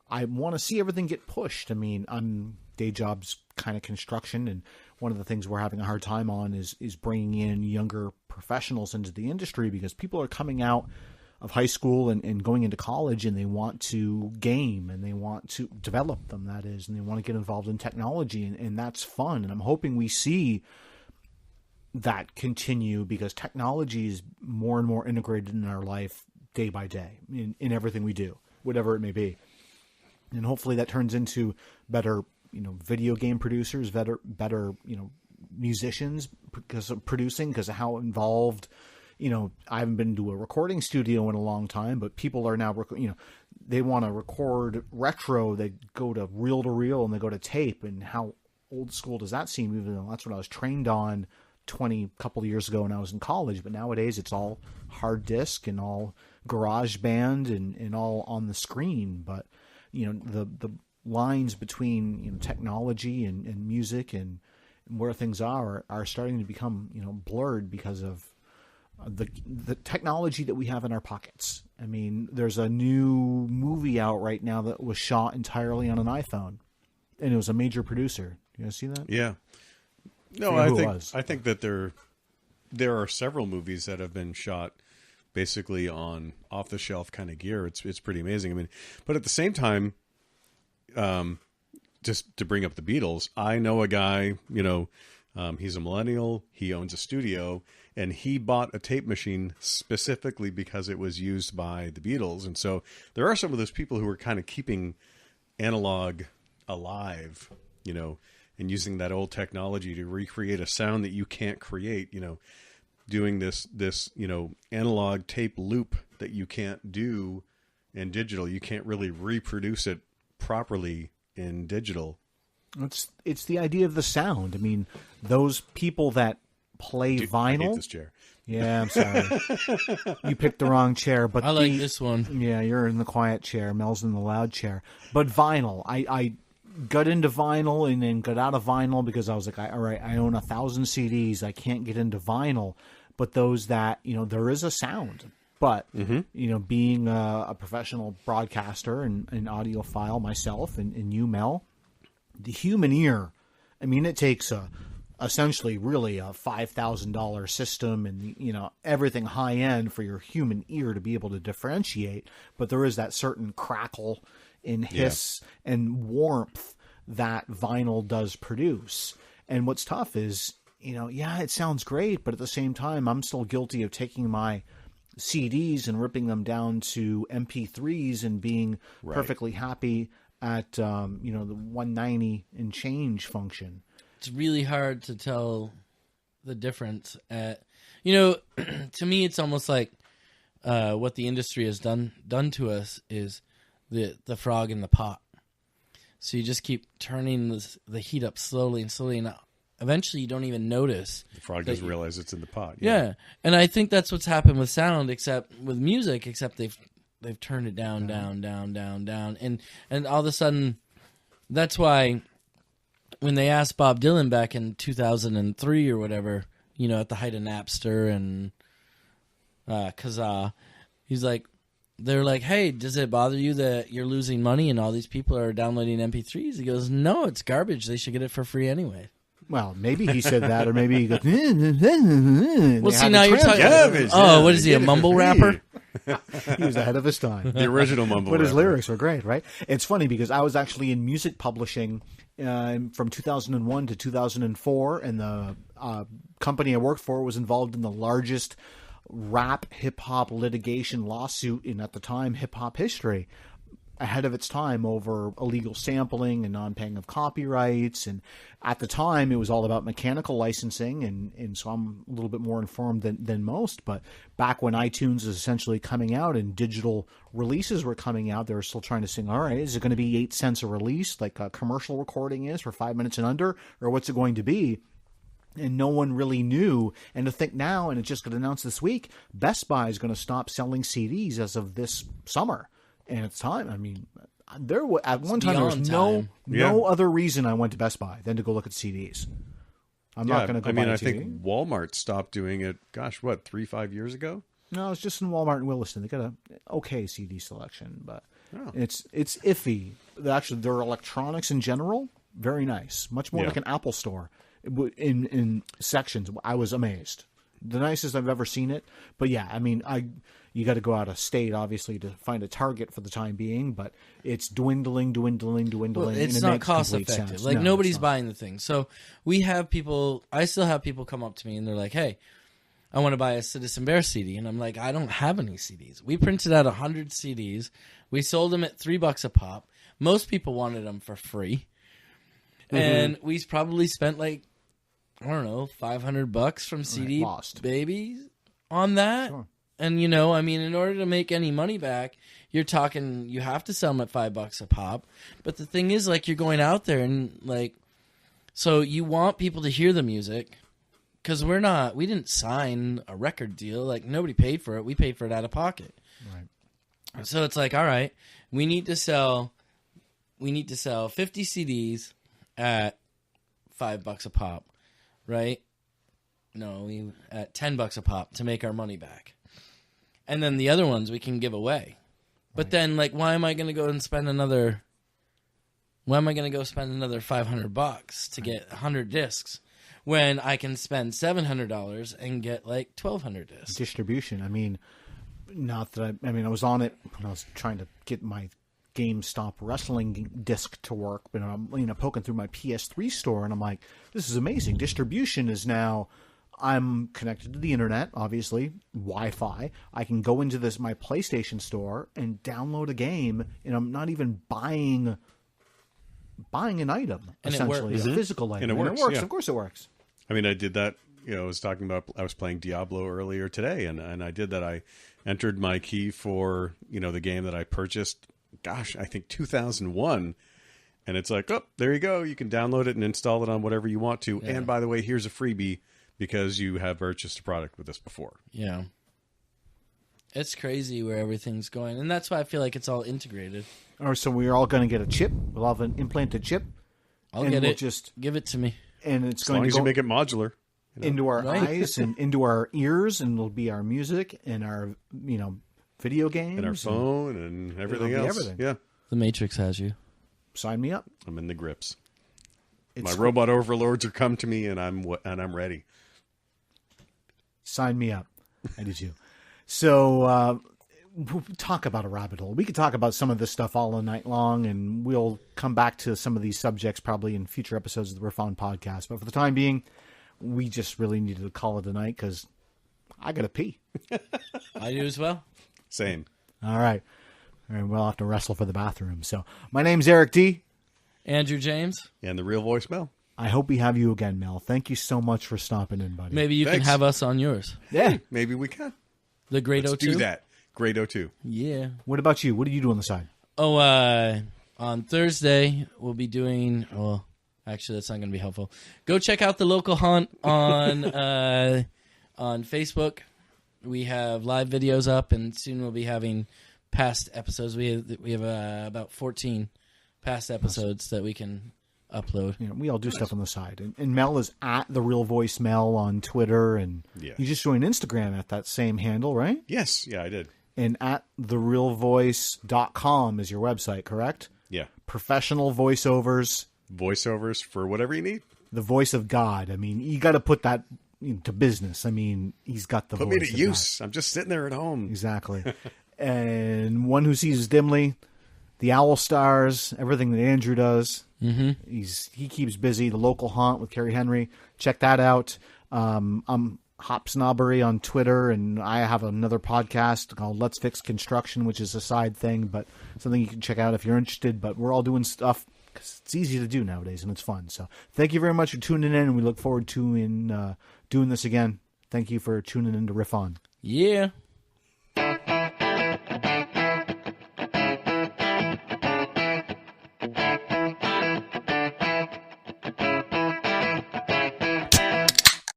I want to see everything get pushed. I mean, day job's kind of construction, and one of the things we're having a hard time on is bringing in younger professionals into the industry, because people are coming out of high school and going into college, and they want to game, and they want to develop them, that is, and they want to get involved in technology, and that's fun. And I'm hoping we see that continue, because technology is more and more integrated in our life day by day in everything we do, whatever it may be. And hopefully that turns into better, video game producers, better, musicians, because of how involved, I haven't been to a recording studio in a long time, but people are now, they want to record retro. They go to reel, and they go to tape. And how old school does that seem? Even though that's what I was trained on couple of years ago when I was in college. But nowadays it's all hard disk and all GarageBand and all on the screen. But, the lines between technology and music and where things are starting to become blurred because of the technology that we have in our pockets. I mean, there's a new movie out right now that was shot entirely on an iPhone, and it was a major producer. You guys see that? Yeah. No, I think that there are several movies that have been shot basically on off the shelf kind of gear. It's pretty amazing. I mean, but at the same time, just to bring up the Beatles, I know a guy, he's a millennial, he owns a studio, and he bought a tape machine specifically because it was used by the Beatles. And so there are some of those people who are kind of keeping analog alive, and using that old technology to recreate a sound that you can't create, doing this analog tape loop that you can't do in digital. You can't really reproduce it properly in digital. It's the idea of the sound. I mean, those people that play vinyl. I hate this chair. Yeah, I'm sorry. You picked the wrong chair, but I like this one. Yeah, you're in the quiet chair. Mel's in the loud chair. But vinyl, I got into vinyl and then got out of vinyl because I was like, all right, I own 1,000 CDs. I can't get into vinyl. But those that there is a sound. But being a professional broadcaster and audiophile myself, and you, Mel, the human ear. I mean, it takes essentially really a $5,000 system and everything high end for your human ear to be able to differentiate. But there is that certain crackle and hiss and warmth that vinyl does produce. And what's tough is it sounds great, but at the same time, I'm still guilty of taking my CDs and ripping them down to MP3s and being perfectly happy at the 190 and change function. It's really hard to tell the difference. To me, it's almost like what the industry has done to us is the frog in the pot. So you just keep turning the heat up slowly and slowly, and eventually you don't even notice. The frog doesn't realize it's in the pot. Yeah, and I think that's what's happened with sound, except with music, except they've turned it down, down, and all of a sudden, that's why when they asked Bob Dylan back in 2003 or whatever, at the height of Napster and Kazaa, they're like, hey, does it bother you that you're losing money and all these people are downloading MP3s? He goes, no, it's garbage. They should get it for free anyway. Well, maybe he said that, or maybe he goes. Well, see, now you're talking. What is he, a mumble rapper? He was ahead of his time. The original mumble But rapper. his lyrics were great, right? It's funny because I was actually in music publishing from 2001 to 2004, and the company I worked for was involved in the largest rap hip-hop litigation lawsuit in, at the time, hip-hop history, ahead of its time over illegal sampling and non-paying of copyrights. And at the time, it was all about mechanical licensing, and so I'm a little bit more informed than most. But back when iTunes was essentially coming out and digital releases were coming out, they were still trying to sing, all right, is it going to be 8 cents a release like a commercial recording is for 5 minutes and under, or what's it going to be? And no one really knew. And to think now, and it just got announced this week, Best Buy is going to stop selling CDs as of this summer. And it's time. I mean, at one time there was no other reason I went to Best Buy than to go look at CDs. I'm not going to go buy a TV. I think Walmart stopped doing it, 3-5 years ago? No, it's just in Walmart in Williston. They got a okay CD selection, but it's iffy. Actually, their electronics in general, very nice. Much more like an Apple store. In sections, I was amazed. The nicest I've ever seen it. But yeah, I mean, you got to go out of state, obviously, to find a target for the time being. But it's dwindling. Well, it's not cost effective. Like, nobody's buying the thing. So we have people. I still have people come up to me and they're like, "Hey, I want to buy a Citizen Bear CD," and I'm like, "I don't have any CDs. We printed out 100 CDs. We sold them at $3 a pop. Most people wanted them for free, and we probably spent like, I don't know, $500 from CD Babies on that." Sure. And, I mean, in order to make any money back, you're talking, you have to sell them at $5 a pop. But the thing is, like, you're going out there and, like, so you want people to hear the music because we didn't sign a record deal. Like, nobody paid for it. We paid for it out of pocket. Right. So it's like, all right, we need to sell 50 CDs at $5 a pop, right? No, at $10 a pop to make our money back. And then the other ones we can give away. But then, like, why am I going to go spend another $500 to get 100 discs when I can spend $700 and get like 1,200 discs? Distribution. I mean, not that I was on it when I was trying to get my GameStop wrestling disc to work, but I'm poking through my PS3 store and I'm like, this is amazing. Distribution is now. I'm connected to the internet, obviously, Wi-Fi. I can go into my PlayStation store and download a game, and I'm not even buying an item, and essentially, a physical item. And it works. Yeah. Of course it works. I mean, I did that. I was playing Diablo earlier today, and I did that. I entered my key for, the game that I purchased, I think 2001. And it's like, oh, there you go. You can download it and install it on whatever you want to. Yeah. And by the way, here's a freebie, because you have purchased a product with us before. Yeah. It's crazy where everything's going. And that's why I feel like it's all integrated. Or so we're all going to get a chip. We'll have an implanted chip. I'll get it. Just give it to me. And it's as going long to as go you make it modular. Into our eyes and into our ears, and it'll be our music and our, video games. And our phone and everything else. Everything. Yeah. The Matrix has you. Sign me up. I'm in the grips. My robot overlords are come to me, and I'm ready. Sign me up. I do too. So we'll talk about a rabbit hole. We could talk about some of this stuff all night long, and we'll come back to some of these subjects probably in future episodes of the Riff On podcast. But for the time being, we just really needed to call it a night because I got to pee. I do as well. Same. All right. And we'll have to wrestle for the bathroom. So my name's Eric D. Andrew James. And the real voice, Mel. I hope we have you again, Mel. Thank you so much for stopping in, buddy. Maybe you can have us on yours. Yeah. Hey, maybe we can. The Great Let's O2? do that. Great O2. Yeah. What about you? What do you do on the side? Oh, on Thursday, we'll be doing... Well, actually, that's not going to be helpful. Go check out the local haunt on Facebook. We have live videos up, and soon we'll be having past episodes. We have about 14 past episodes that we can upload. Yeah, we all do stuff on the side. And Mel is at The Real Voice Mel on Twitter, and you just joined Instagram at that same handle, right? Yes. Yeah, I did. And at therealvoice.com is your website, correct? Yeah. Professional voiceovers. Voiceovers for whatever you need. The voice of God. I mean, you got to put that to business. I mean, he's got the Put voice me to of use. God. I'm just sitting there at home. Exactly. And One Who Sees Dimly, the Owl Stars, everything that Andrew does. Mm-hmm. He keeps busy. The Local Haunt with Kerry Henry. Check that out. I'm Hop Snobbery on Twitter, and I have another podcast called Let's Fix Construction, which is a side thing, but something you can check out if you're interested. But we're all doing stuff because it's easy to do nowadays, and it's fun. So thank you very much for tuning in, and we look forward to doing this again. Thank you for tuning in to Riff On. Yeah.